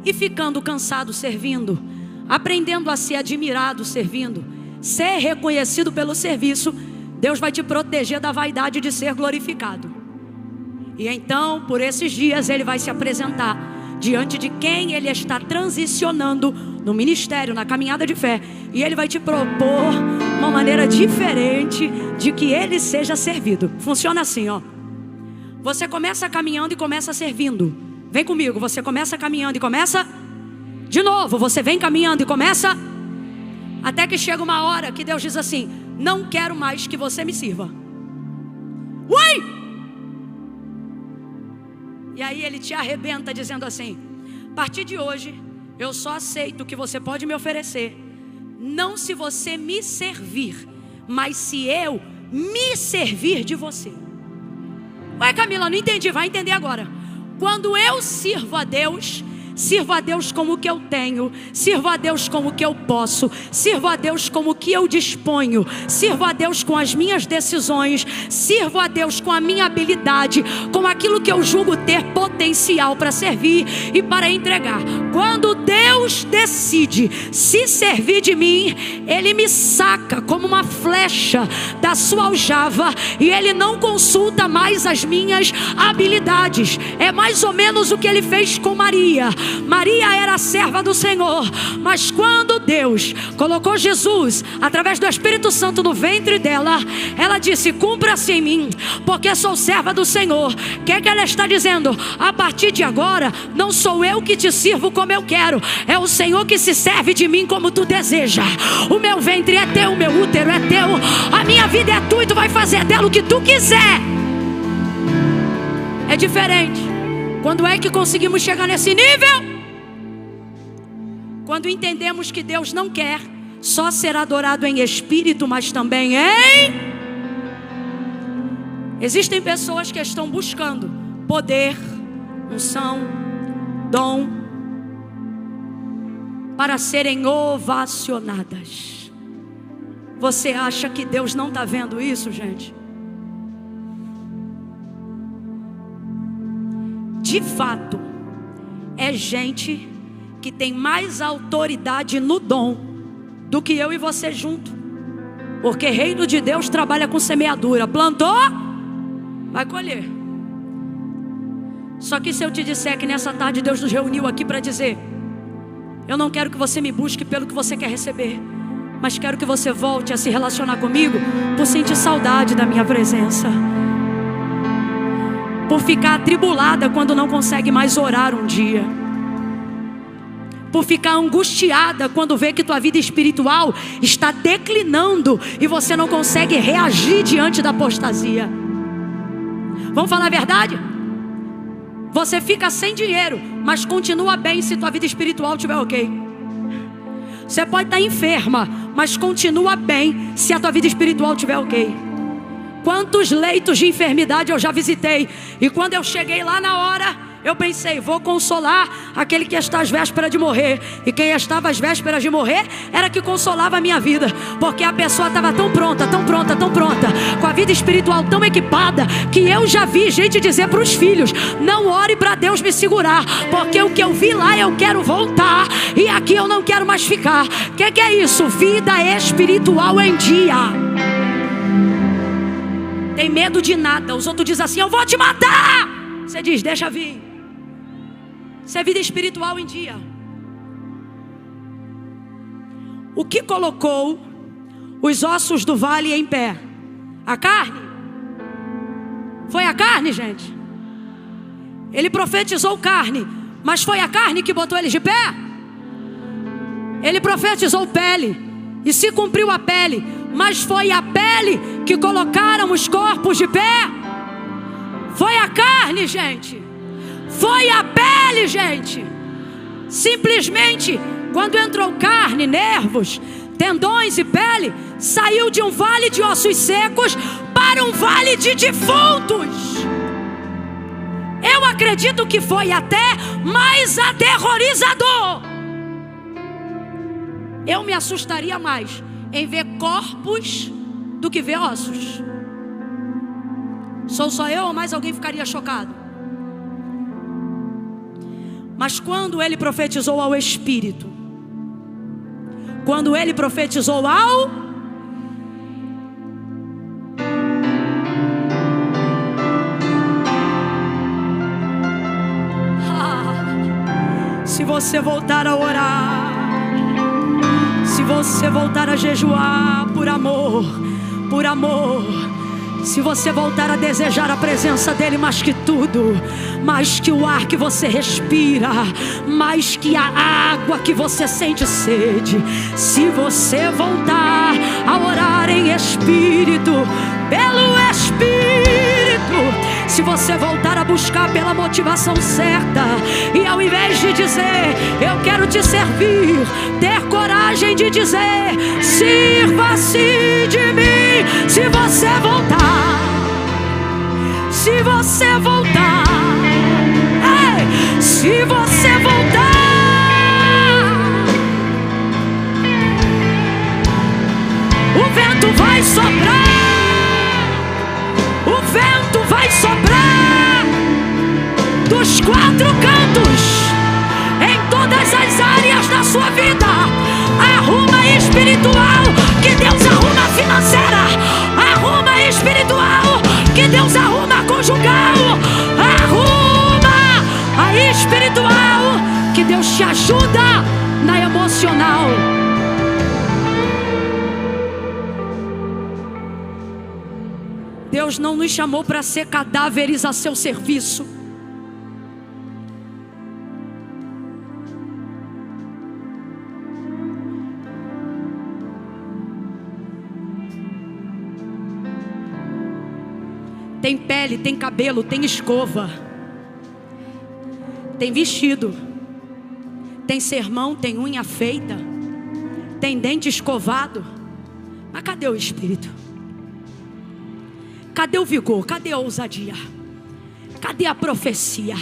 e ficando cansado servindo, aprendendo a ser admirado servindo, ser reconhecido pelo serviço, Deus vai te proteger da vaidade de ser glorificado. E então, por esses dias, Ele vai se apresentar diante de quem Ele está transicionando no ministério, na caminhada de fé. E Ele vai te propor uma maneira diferente de que Ele seja servido. Funciona assim, ó. Você começa caminhando e começa servindo. Vem comigo, você começa caminhando e começa de novo, você vem caminhando e começa, até que chega uma hora que Deus diz assim: não quero mais que você me sirva. Ui! E aí Ele te arrebenta dizendo assim: a partir de hoje eu só aceito o que você pode me oferecer, não se você me servir, mas se eu me servir de você. Ué, Camila, não entendi, vai entender agora. Quando eu sirvo a Deus como o que eu tenho, sirvo a Deus como o que eu posso, sirvo a Deus como o que eu disponho, sirvo a Deus com as minhas decisões, sirvo a Deus com a minha habilidade, com aquilo que eu julgo ter potencial para servir e para entregar. Quando Deus decide se servir de mim, Ele me saca como uma flecha da sua aljava e Ele não consulta mais as minhas habilidades. É mais ou menos o que Ele fez com Maria. Maria era a serva do Senhor, mas quando Deus colocou Jesus através do Espírito Santo no ventre dela, ela disse: cumpra-se em mim, porque sou serva do Senhor. O que é que ela está dizendo? A partir de agora, não sou eu que te sirvo como eu quero, é o Senhor que se serve de mim como tu deseja. O meu ventre é teu, o meu útero é teu, a minha vida é tua e tu vai fazer dela o que tu quiser. É diferente. Quando é que conseguimos chegar nesse nível? Quando entendemos que Deus não quer só ser adorado em espírito, mas também em... Existem pessoas que estão buscando poder, unção, dom, para serem ovacionadas. Você acha que Deus não está vendo isso, gente? De fato, é gente que tem mais autoridade no dom do que eu e você junto. Porque reino de Deus trabalha com semeadura. Plantou, vai colher. Só que se eu te disser que nessa tarde Deus nos reuniu aqui para dizer: eu não quero que você me busque pelo que você quer receber, mas quero que você volte a se relacionar comigo por sentir saudade da minha presença, por ficar atribulada quando não consegue mais orar um dia, por ficar angustiada quando vê que tua vida espiritual está declinando e você não consegue reagir diante da apostasia. Vamos falar a verdade? Você fica sem dinheiro, mas continua bem se tua vida espiritual estiver ok. Você pode estar enferma, mas continua bem se a tua vida espiritual estiver ok. Quantos leitos de enfermidade eu já visitei, e quando eu cheguei lá na hora, eu pensei: vou consolar aquele que está às vésperas de morrer. E quem estava às vésperas de morrer era que consolava a minha vida, porque a pessoa estava tão pronta, tão pronta, tão pronta, com a vida espiritual tão equipada, que eu já vi gente dizer para os filhos: não ore para Deus me segurar, porque o que eu vi lá eu quero voltar, e aqui eu não quero mais ficar. O que é isso? Vida espiritual em dia. Tem medo de nada. Os outros dizem assim: eu vou te matar. Você diz: deixa vir. Isso é vida espiritual em dia. O que colocou os ossos do vale em pé? A carne? Foi a carne, gente? Ele profetizou carne, mas foi a carne que botou eles de pé? Ele profetizou pele, e se cumpriu a pele, mas foi a pele que colocaram os corpos de pé? Foi a carne, gente. Foi a pele, gente. Simplesmente, quando entrou carne, nervos, tendões e pele, saiu de um vale de ossos secos para um vale de defuntos. Eu acredito que foi até mais aterrorizador. Eu me assustaria mais em ver corpos do que ver ossos. Sou só eu ou mais alguém ficaria chocado? Mas quando ele profetizou ao Espírito, quando ele profetizou ao se você voltar a orar, se você voltar a jejuar por amor, se você voltar a desejar a presença dele mais que tudo, mais que o ar que você respira, mais que a água que você sente sede, se você voltar a orar em espírito, pelo Espírito, se você voltar a buscar pela motivação certa, e ao invés de dizer eu quero te servir, ter coragem de dizer sirva-se de mim. Se você voltar, se você voltar, ei, se você voltar, o vento vai soprar, o vento vai soprar dos quatro cantos, em todas as áreas da sua vida. Arruma espiritual, que Deus arruma financeira. Arruma espiritual, que Deus arruma conjugal. Arruma a espiritual, que Deus te ajuda na emocional. Deus não nos chamou para ser cadáveres a seu serviço. Tem pele, tem cabelo, tem escova, tem vestido, tem sermão, tem unha feita, tem dente escovado. Mas cadê o Espírito? Cadê o vigor? Cadê a ousadia? Cadê a profecia?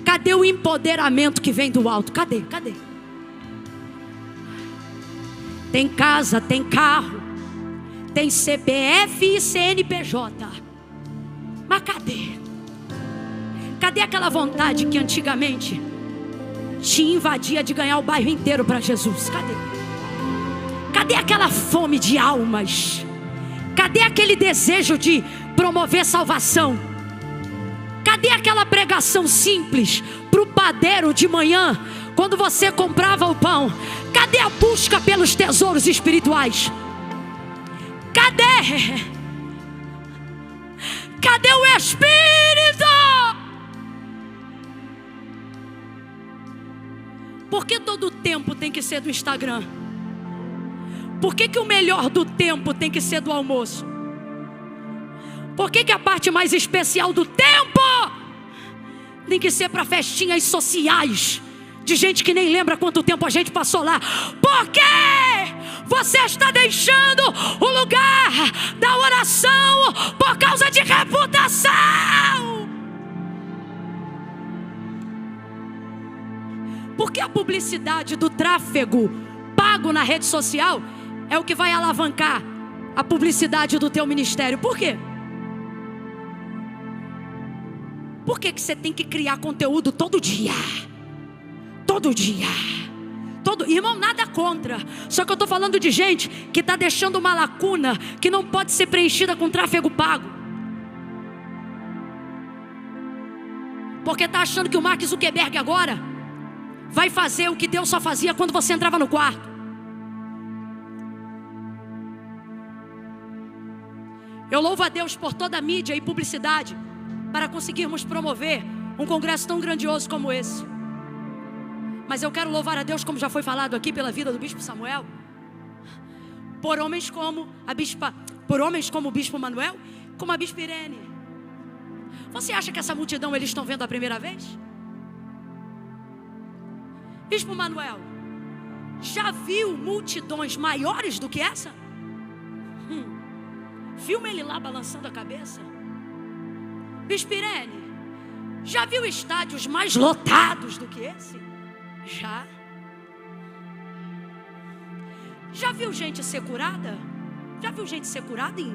Cadê o empoderamento que vem do alto? Cadê? Cadê? Tem casa, tem carro, tem CPF e CNPJ. Mas cadê? Cadê aquela vontade que antigamente te invadia de ganhar o bairro inteiro para Jesus? Cadê? Cadê aquela fome de almas? Cadê aquele desejo de promover salvação? Cadê aquela pregação simples para o padeiro de manhã, quando você comprava o pão? Cadê a busca pelos tesouros espirituais? Cadê? Cadê o Espírito? Por que todo o tempo tem que ser do Instagram? Por que o melhor do tempo tem que ser do almoço? Por que a parte mais especial do tempo tem que ser para festinhas sociais de gente que nem lembra quanto tempo a gente passou lá? Por que você está deixando o lugar da oração por causa de reputação? Porque a publicidade do tráfego pago na rede social é o que vai alavancar a publicidade do teu ministério. Por quê? Por que você tem que criar conteúdo todo dia? Todo dia. Irmão, nada contra. Só que eu estou falando de gente que está deixando uma lacuna que não pode ser preenchida com tráfego pago. Porque está achando que o Mark Zuckerberg agora vai fazer o que Deus só fazia quando você entrava no quarto. Eu louvo a Deus por toda a mídia e publicidade para conseguirmos promover um congresso tão grandioso como esse. Mas eu quero louvar a Deus, como já foi falado aqui, pela vida do Bispo Samuel, por homens como o Bispo Manuel, como a Bispa Irene. Você acha que essa multidão eles estão vendo a primeira vez? Bispo Manuel, já viu multidões maiores do que essa? Filma ele lá balançando a cabeça. Bispo Irene, já viu estádios mais lotados do que esse? Já. Já viu gente ser curada? Já viu gente ser curada em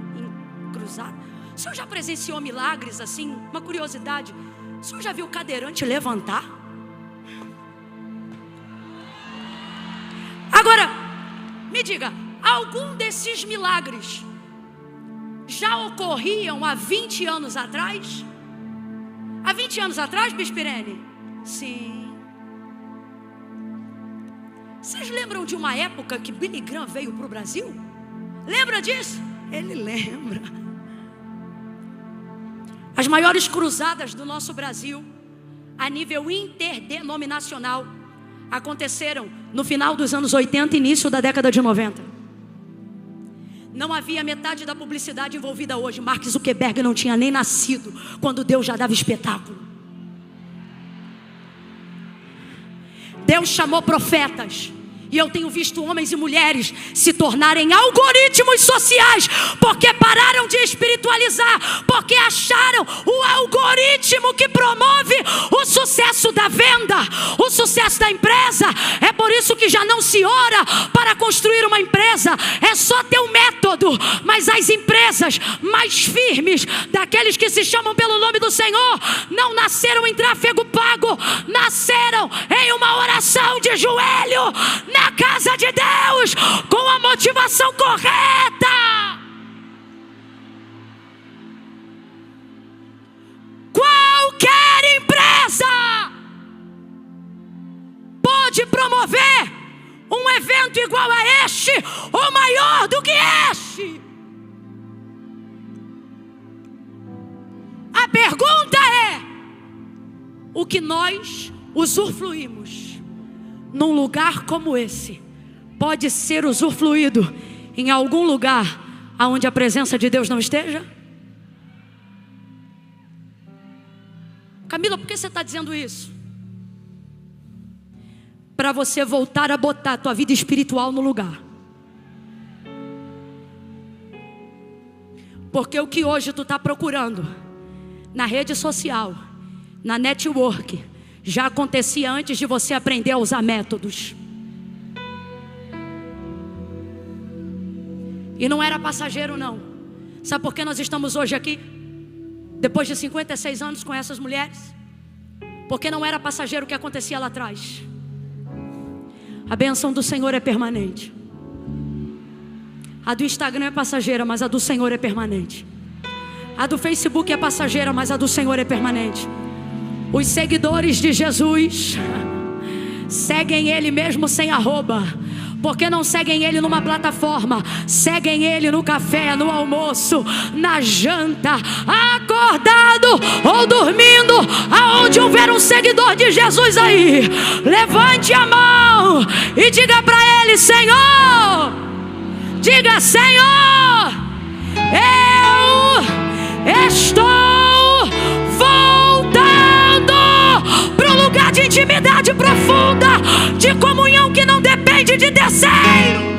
cruzado? O senhor já presenciou milagres assim? Uma curiosidade. O senhor já viu o cadeirante levantar? Agora, me diga, algum desses milagres já ocorriam há 20 anos atrás? Há 20 anos atrás, Bispo Irene? Sim. Vocês lembram de uma época que Billy Graham veio para o Brasil? Lembra disso? Ele lembra. As maiores cruzadas do nosso Brasil, a nível interdenominacional, aconteceram no final dos anos 80 e início da década de 90. Não havia metade da publicidade envolvida hoje. Mark Zuckerberg não tinha nem nascido quando Deus já dava espetáculo. Deus chamou profetas. E eu tenho visto homens e mulheres se tornarem algoritmos sociais, porque pararam de espiritualizar, porque acharam o algoritmo que promove o sucesso da venda, o sucesso da empresa. É por isso que já não se ora para construir uma empresa, é só ter um método. Mas as empresas mais firmes, daqueles que se chamam pelo nome do Senhor, não nasceram em tráfego pago, nasceram em uma oração de joelho, na casa de Deus, com a motivação correta. Qualquer empresa pode promover um evento igual a este ou maior do que este. A pergunta é: o que nós usufruímos num lugar como esse pode ser usufruído em algum lugar onde a presença de Deus não esteja? Camila, por que você está dizendo isso? Para você voltar a botar a tua vida espiritual no lugar. Porque o que hoje tu está procurando na rede social, na network, já acontecia antes de você aprender a usar métodos. E não era passageiro não. Sabe por que nós estamos hoje aqui? Depois de 56 anos com essas mulheres? Porque não era passageiro o que acontecia lá atrás. A bênção do Senhor é permanente. A do Instagram é passageira, mas a do Senhor é permanente. A do Facebook é passageira, mas a do Senhor é permanente. Os seguidores de Jesus seguem Ele mesmo sem arroba, porque não seguem Ele numa plataforma, seguem Ele no café, no almoço, na janta, acordado ou dormindo. Aonde houver um seguidor de Jesus aí, levante a mão e diga para Ele: Senhor, diga: Senhor, eu estou para um lugar de intimidade profunda, de comunhão que não depende de terceiro.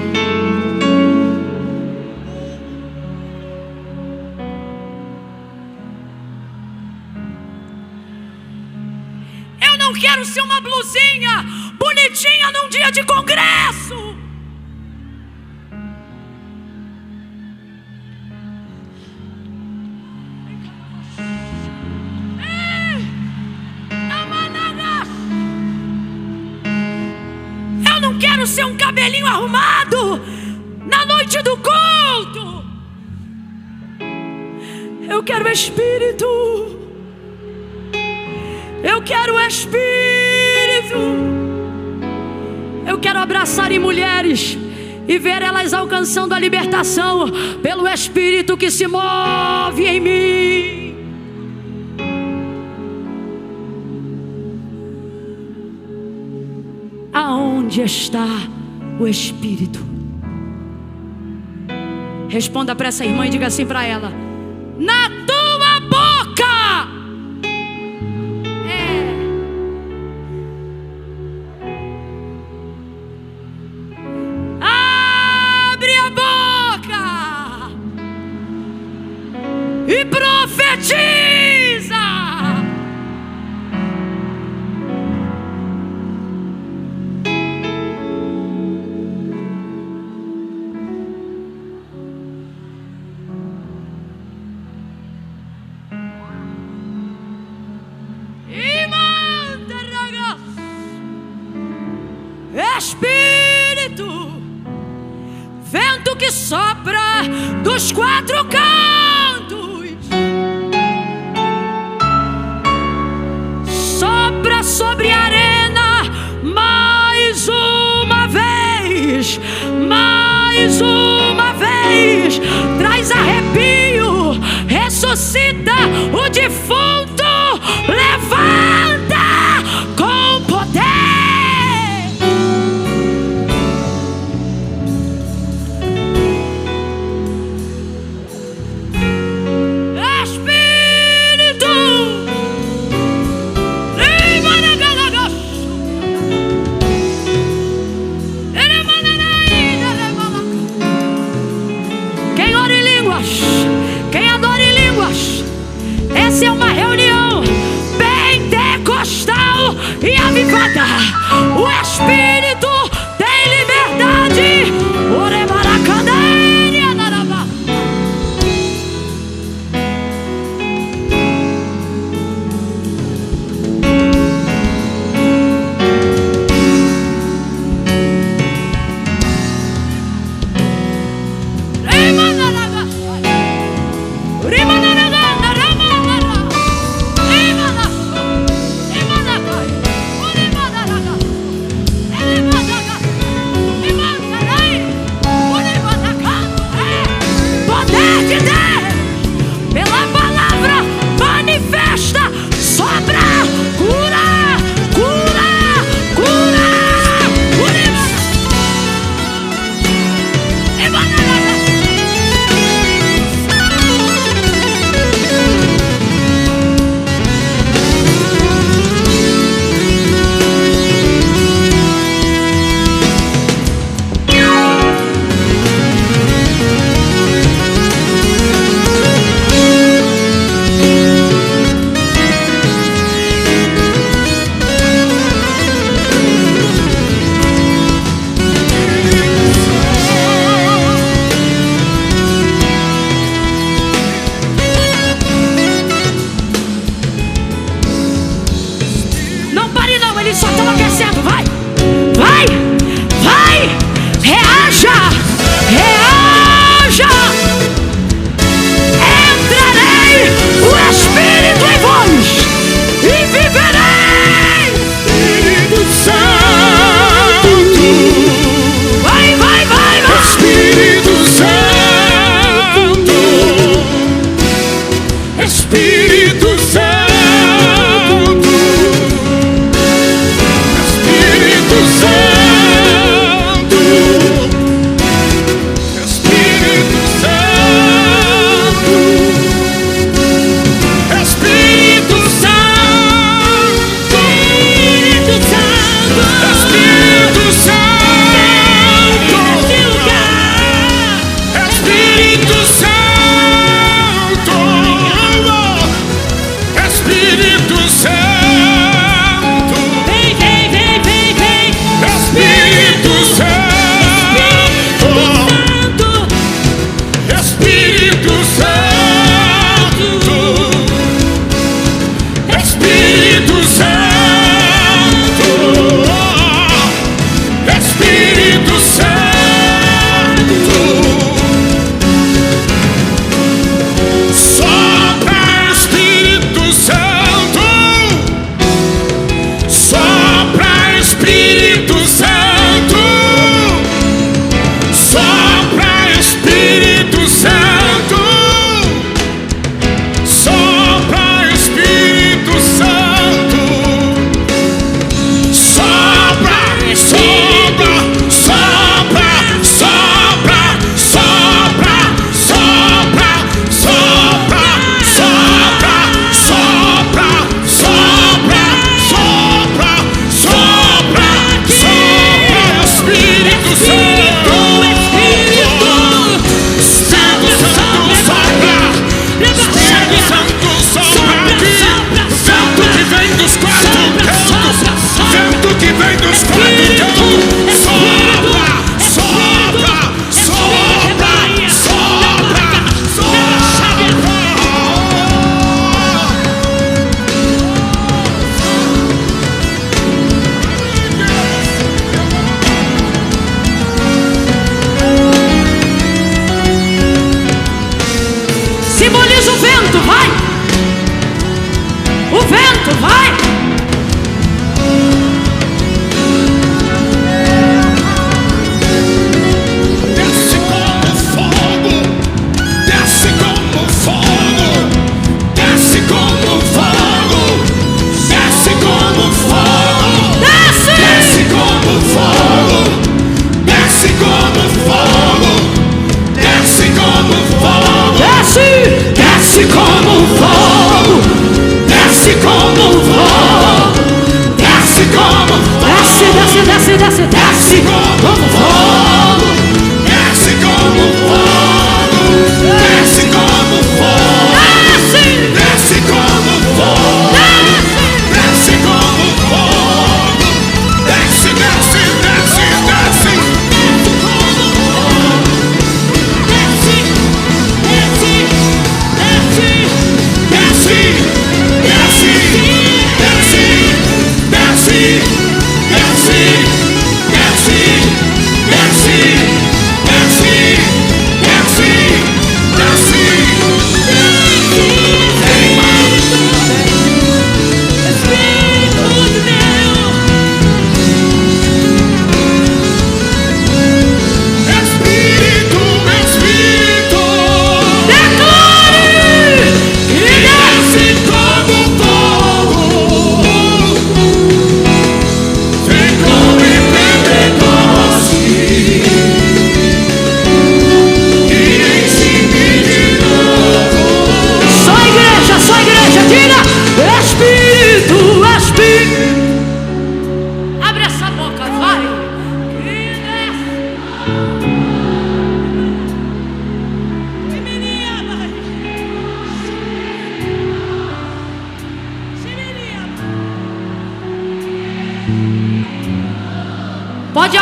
Eu não quero ser uma blusinha bonitinha num dia de congresso. Quero ser um cabelinho arrumado na noite do culto. Eu quero o Espírito. Eu quero o Espírito. Eu quero abraçar em mulheres e ver elas alcançando a libertação pelo Espírito que se move em mim. Aonde está o Espírito? Responda para essa irmã e diga assim para ela: na tua boca. Abre a boca e profetiza. que sopra dos quatro cantos, sopra sobre a arena mais uma vez, mais uma vez. Traz arrepio, ressuscita o defunto, levanta com poder. Quem adora em línguas, essa é uma reunião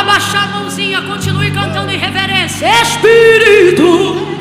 abaixar a mãozinha, continue cantando em reverência. Espírito.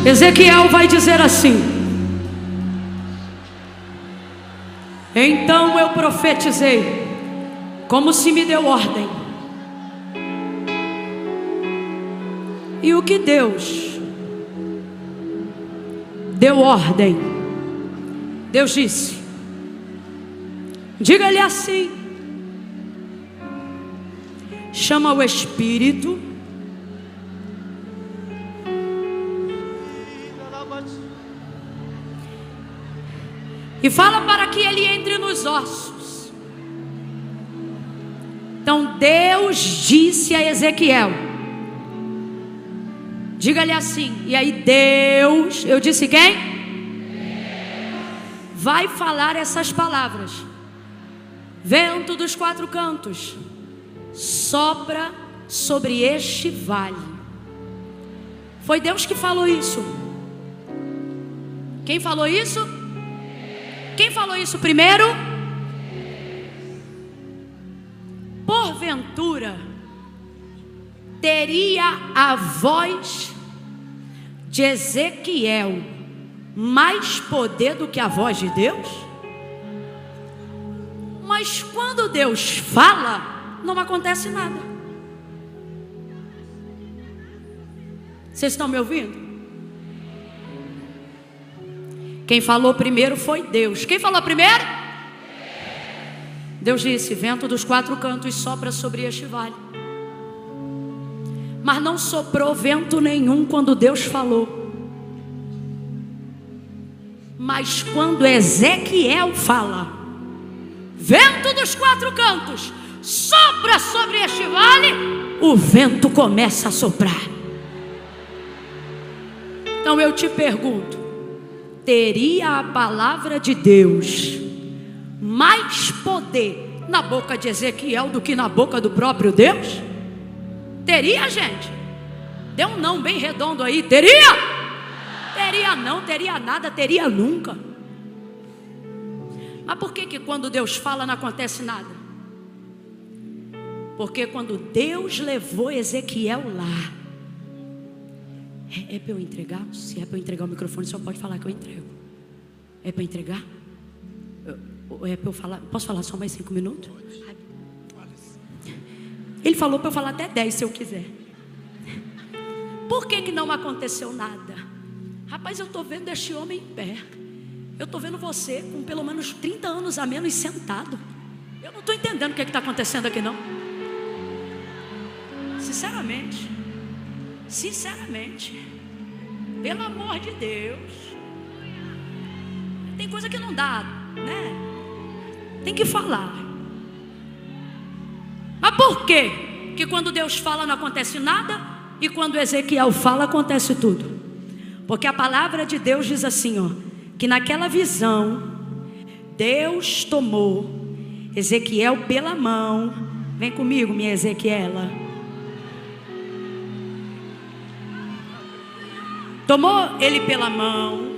Ezequiel vai dizer assim: então eu profetizei, como se me deu ordem. E o que Deus deu ordem, Deus disse: diga-lhe assim, chama o Espírito e fala para que ele entre nos ossos. Então Deus disse a Ezequiel: diga-lhe assim. E aí Deus, eu disse quem? Vai falar essas palavras: vento dos quatro cantos, sopra sobre este vale. Foi Deus que falou isso. Quem falou isso? Quem falou isso primeiro? Porventura teria a voz de Ezequiel mais poder do que a voz de Deus? Mas quando Deus fala, não acontece nada. Vocês estão me ouvindo? Quem falou primeiro foi Deus. Quem falou primeiro? Deus disse: vento dos quatro cantos sopra sobre este vale. Mas não soprou vento nenhum quando Deus falou. Mas quando Ezequiel fala: vento dos quatro cantos sopra sobre este vale, o vento começa a soprar. Então eu te pergunto: teria a palavra de Deus mais poder na boca de Ezequiel do que na boca do próprio Deus? Teria, gente? Dê um não bem redondo aí. Teria? Teria não, teria nada, teria nunca. Mas por que quando Deus fala não acontece nada? Porque quando Deus levou Ezequiel lá, é para eu entregar? Se é para eu entregar o microfone, só pode falar que eu entrego. É para entregar? É para eu falar? Posso falar só mais 5 minutos? Ele falou para eu falar até 10 se eu quiser. Por que não aconteceu nada? Rapaz, eu estou vendo este homem em pé. Eu estou vendo você com pelo menos 30 anos a menos sentado. Eu não estou entendendo o que está acontecendo aqui não. Sinceramente, pelo amor de Deus, tem coisa que não dá, né? Tem que falar. Mas por quê? Que quando Deus fala não acontece nada, e quando Ezequiel fala acontece tudo? Porque a palavra de Deus diz assim, ó, que naquela visão Deus tomou Ezequiel pela mão. Vem comigo, minha Ezequiela. Tomou ele pela mão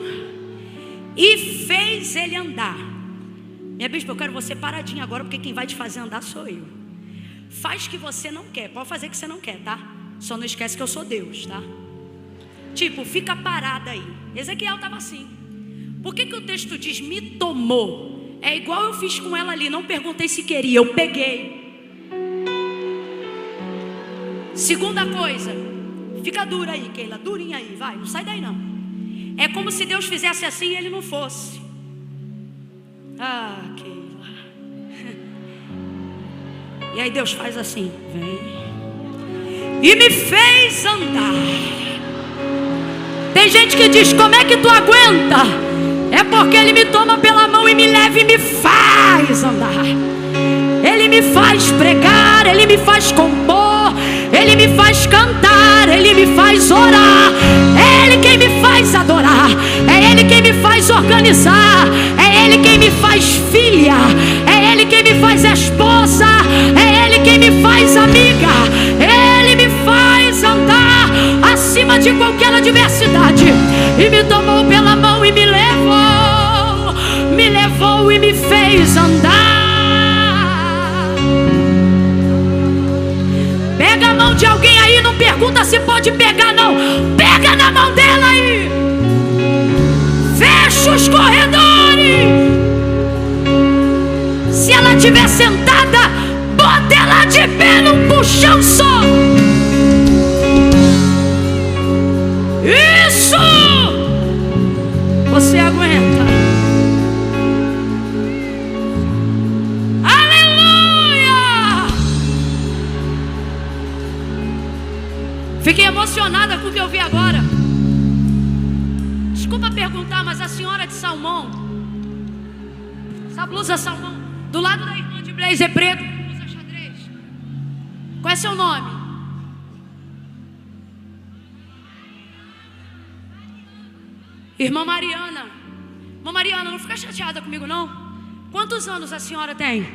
e fez ele andar. Minha bispa, eu quero você paradinha agora, porque quem vai te fazer andar sou eu. Faz o que você não quer, pode fazer o que você não quer, tá? Só não esquece que eu sou Deus, tá? Tipo, fica parada aí. Ezequiel estava assim. Por que o texto diz me tomou? É igual eu fiz com ela ali, não perguntei se queria, eu peguei. Segunda coisa, fica dura aí, Keila, durinha aí, vai, não sai daí não. É como se Deus fizesse assim e ele não fosse. Ah, Keila. E aí Deus faz assim, vem, e me fez andar. Tem gente que diz, como é que tu aguenta? É porque Ele me toma pela mão e me leva e me faz andar. Ele me faz pregar, Ele me faz compor, Ele me faz cantar, Ele me faz orar. É Ele quem me faz adorar, é Ele quem me faz organizar, é Ele quem me faz filha, é Ele quem me faz esposa, é Ele quem me faz amiga. Ele me faz andar acima de qualquer adversidade. E me tomou pela mão e me levou e me fez andar. Pega a mão de alguém aí, não pergunta se pode pegar não. Pega na mão dela aí. Fecha os corredores. Se ela estiver sentada, bota ela de pé num puxão só. Isso! Você aguenta. Aleluia! Fiquei emocionada com o que eu vi agora. Desculpa perguntar, mas a senhora de salmão, essa blusa salmão, do lado da irmã de blazer preto, blusa xadrez, qual é seu nome? Irmã Mariana. Irmã Mariana, não fica chateada comigo não. Quantos anos a senhora tem?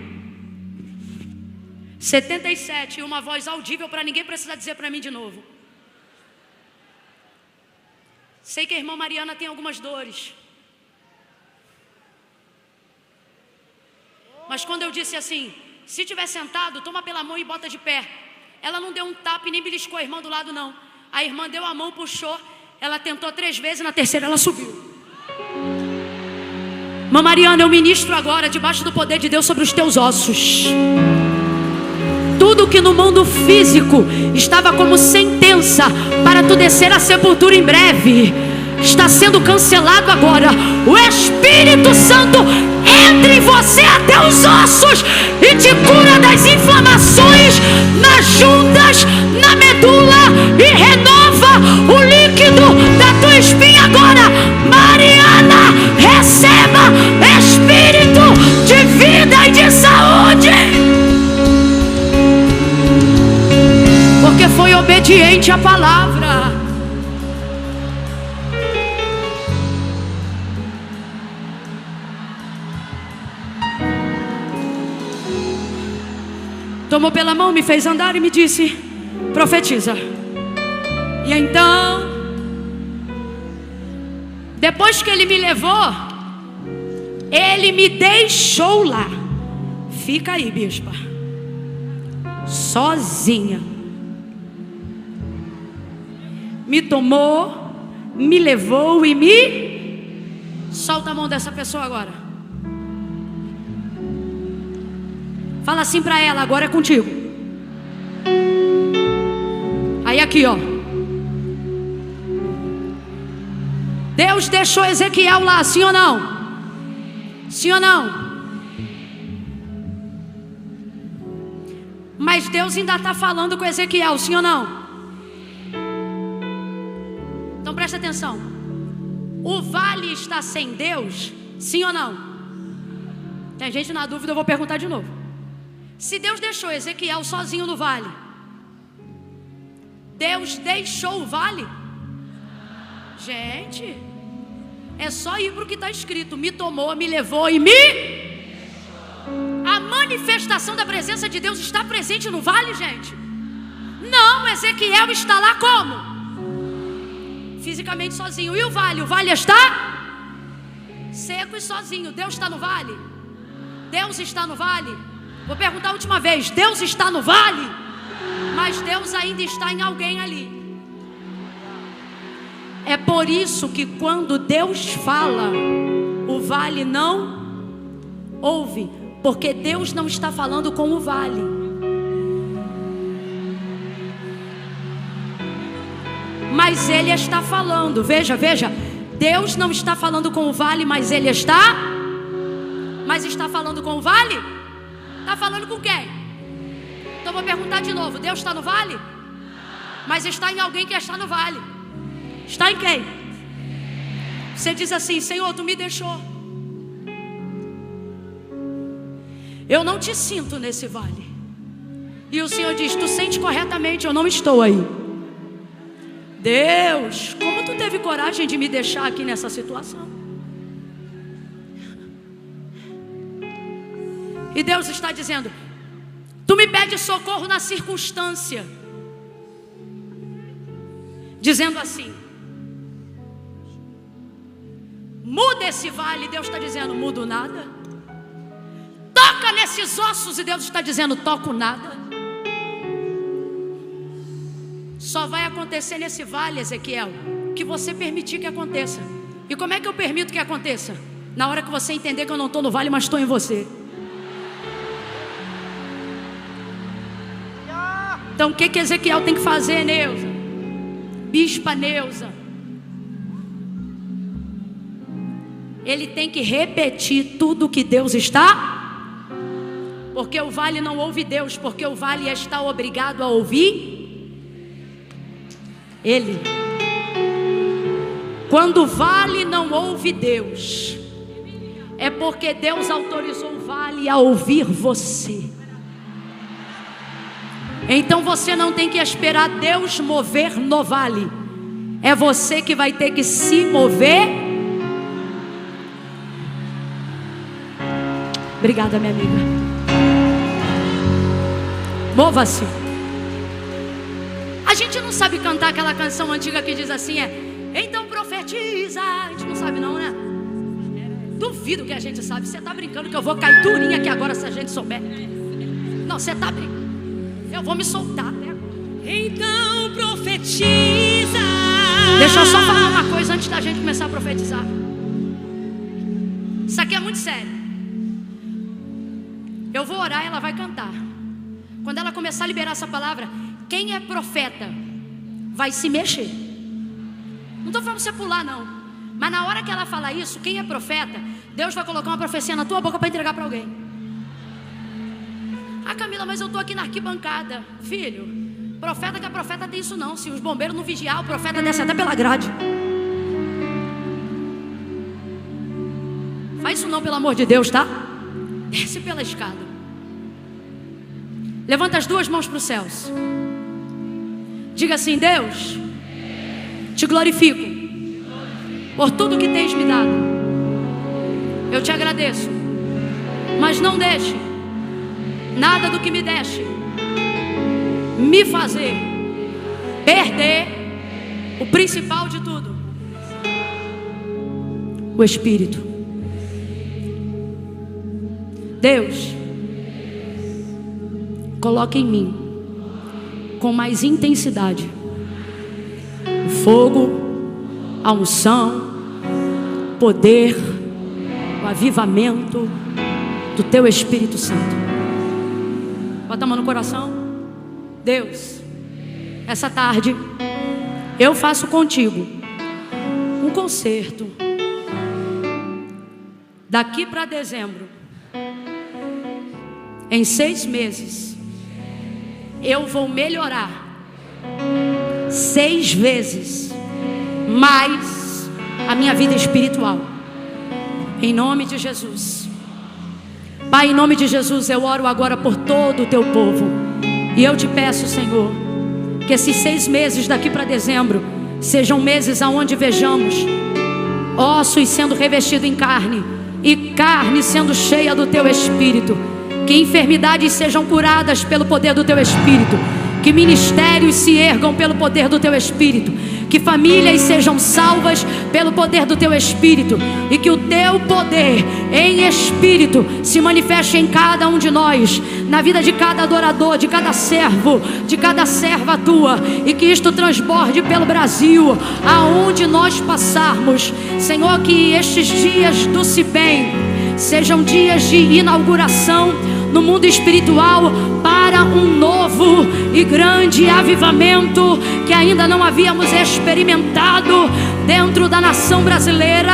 77. E uma voz audível para ninguém precisar dizer para mim de novo. Sei que a irmã Mariana tem algumas dores. Mas quando eu disse assim, se tiver sentado, toma pela mão e bota de pé. Ela não deu um tapa e nem beliscou a irmã do lado não. A irmã deu a mão, puxou. Ela tentou 3 vezes, na terceira ela subiu. Irmã Mariana, eu ministro agora debaixo do poder de Deus sobre os teus ossos. Tudo que no mundo físico estava como sentença para tu descer à sepultura em breve, está sendo cancelado agora. O Espírito Santo entra em você até os ossos e te cura das inflamações nas juntas, na medula, e renova o líquido da tua espinha agora. Mariana, receba espírito de vida e de saúde, porque foi obediente à palavra. Tomou pela mão, me fez andar e me disse, profetiza. E então, depois que ele me levou, ele me deixou lá. Fica aí, bispa, sozinha. Me tomou, me levou e me... Solta a mão dessa pessoa agora. Fala assim pra ela, agora é contigo. Aí aqui, ó. Deus deixou Ezequiel lá, sim ou não? Sim ou não? Mas Deus ainda está falando com Ezequiel, sim ou não? Então presta atenção. O vale está sem Deus, sim ou não? Tem gente na dúvida, eu vou perguntar de novo. Se Deus deixou Ezequiel sozinho no vale, Deus deixou o vale? Gente, é só ir para o que está escrito. Me tomou, me levou e me... A manifestação da presença de Deus está presente no vale, gente? Não, Ezequiel está lá como? Fisicamente sozinho. E o vale? O vale está seco e sozinho. Deus está no vale? Deus está no vale? Vou perguntar a última vez, Deus está no vale? Mas Deus ainda está em alguém ali. É por isso que quando Deus fala, o vale não Ouve, porque Deus não está falando com o vale. Mas Ele está falando. Veja, Deus não está falando com o vale, mas Ele está. Mas está falando com o vale? Está falando com quem? Então vou perguntar de novo. Deus está no vale? Mas está em alguém que está no vale. Está em quem? Você diz assim: Senhor, Tu me deixou. Eu não te sinto nesse vale. E o Senhor diz: Tu sente corretamente, eu não estou aí. Deus, como Tu teve coragem de me deixar aqui nessa situação? E Deus está dizendo: Tu me pedes socorro na circunstância, dizendo assim: muda esse vale. Deus está dizendo: mudo nada. Toca nesses ossos. E Deus está dizendo: toco nada. Só vai acontecer nesse vale, Ezequiel, que você permitir que aconteça. E como é que eu permito que aconteça? Na hora que você entender que eu não estou no vale, mas estou em você. Então o que Ezequiel tem que fazer, Neuza? Bispa Neuza, ele tem que repetir tudo que Deus está. Porque o vale não ouve Deus, porque o vale está obrigado a ouvir Ele. Quando o vale não ouve Deus, é porque Deus autorizou o vale a ouvir você. Então você não tem que esperar Deus mover no vale. É você que vai ter que se mover. Obrigada, minha amiga. Mova-se. A gente não sabe cantar aquela canção antiga que diz assim, então profetiza. A gente não sabe não, né? Duvido que a gente sabe. Você está brincando que eu vou cair durinha aqui agora se a gente souber. Não, você está brincando. Eu vou me soltar até agora. Então profetiza. Deixa eu só falar uma coisa antes da gente começar a profetizar. Isso aqui é muito sério. Eu vou orar e ela vai cantar. Quando ela começar a liberar essa palavra, quem é profeta vai se mexer. Não estou falando você pular não. Mas na hora que ela falar isso, quem é profeta, Deus vai colocar uma profecia na tua boca para entregar para alguém. Ah, Camila, mas eu estou aqui na arquibancada. Filho, profeta que é profeta tem isso não. Se os bombeiros não vigiar, o profeta desce até pela grade. Faz isso não, pelo amor de Deus, tá? Desce pela escada. Levanta as duas mãos para os céus. Diga assim: Deus, te glorifico por tudo que tens me dado. Eu te agradeço. Mas não deixe nada do que me deste me fazer perder o principal de tudo, o Espírito. Deus, coloque em mim com mais intensidade o fogo, a unção, o poder, o avivamento do Teu Espírito Santo. Bota a mão no coração. Deus, essa tarde eu faço contigo um concerto. Daqui para dezembro, em 6 meses, eu vou melhorar 6 vezes mais a minha vida espiritual. Em nome de Jesus. Pai, em nome de Jesus, eu oro agora por todo o Teu povo. E eu te peço, Senhor, que esses 6 meses daqui para dezembro sejam meses aonde vejamos ossos sendo revestidos em carne e carne sendo cheia do Teu Espírito. Que enfermidades sejam curadas pelo poder do Teu Espírito. Que ministérios se ergam pelo poder do Teu Espírito. Que famílias sejam salvas pelo poder do Teu Espírito. E que o Teu poder em Espírito se manifeste em cada um de nós, na vida de cada adorador, de cada servo, de cada serva Tua. E que isto transborde pelo Brasil, aonde nós passarmos. Senhor, que estes dias do Cibem sejam dias de inauguração no mundo espiritual para um novo e grande avivamento que ainda não havíamos experimentado dentro da nação brasileira,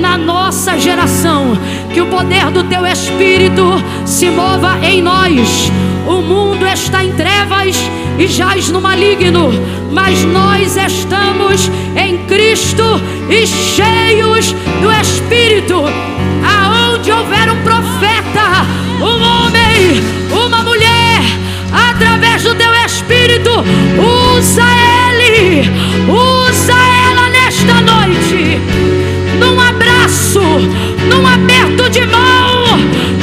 na nossa geração. Que o poder do Teu Espírito se mova em nós. O mundo está em trevas e jaz no maligno, mas nós estamos em Cristo e cheios do Espírito. Aonde houver um profeta, um homem, uma mulher, através do Teu Espírito, usa ele, usa ela nesta noite, num abraço, num aperto de mão,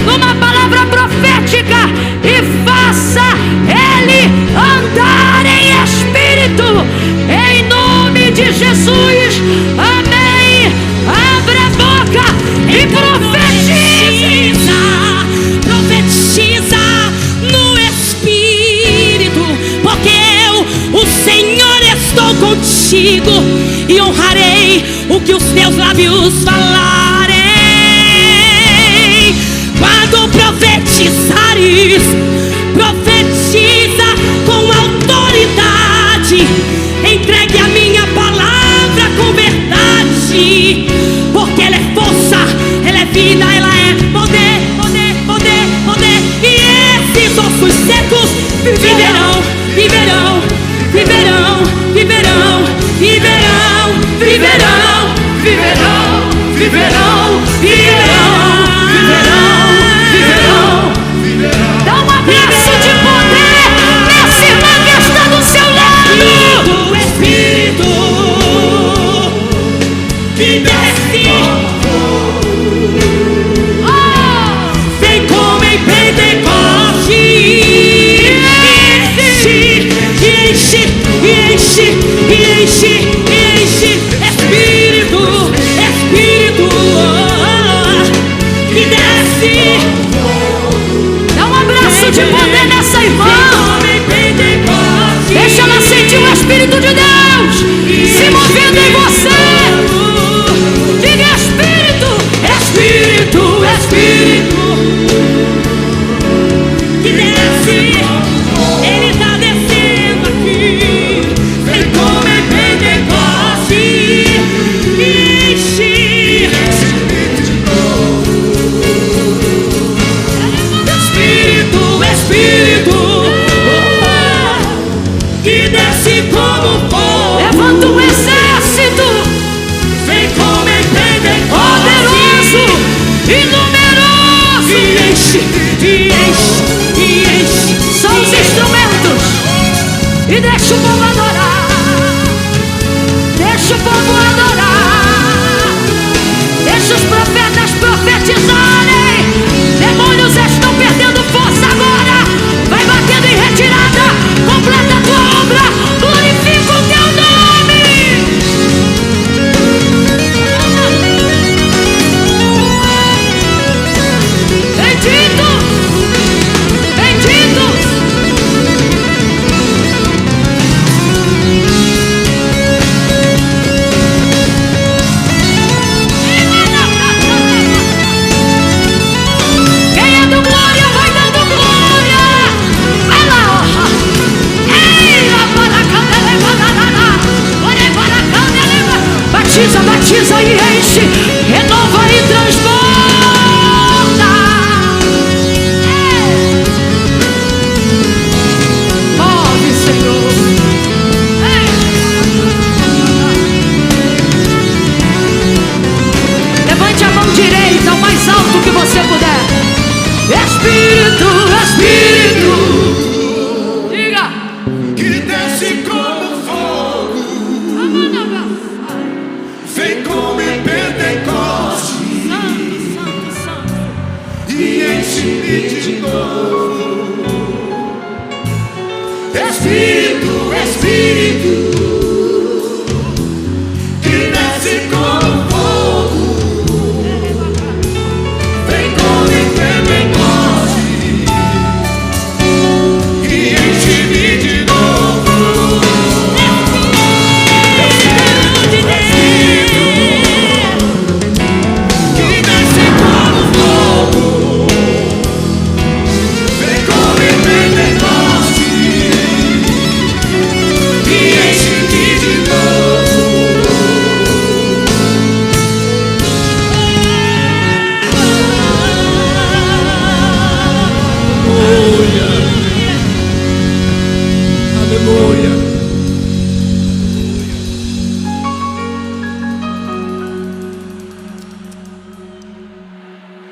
numa palavra profética, e faça ele andar em espírito, em nome de Jesus. Amém. Abre a boca e profetiza, profetiza no espírito, porque eu, o Senhor, estou contigo e honrarei o que os teus lábios falarem. Quando profetizares, profetiza com autoridade. Entregue a minha palavra com verdade, porque ela é força, ela é vida, ela é poder, poder, poder, poder. E esses ossos secos viverão, viverão, viverão, viverão, viverão, viverão, viverão, viverão, viverão, viverão, viverão. Dá um abraço de poder nessa irmã que está do seu lado. O Espírito que desce, vem como em Pentecoste, enche, enche, enche, enche, enche. Espírito, Espírito que desce. Dá um abraço de poder.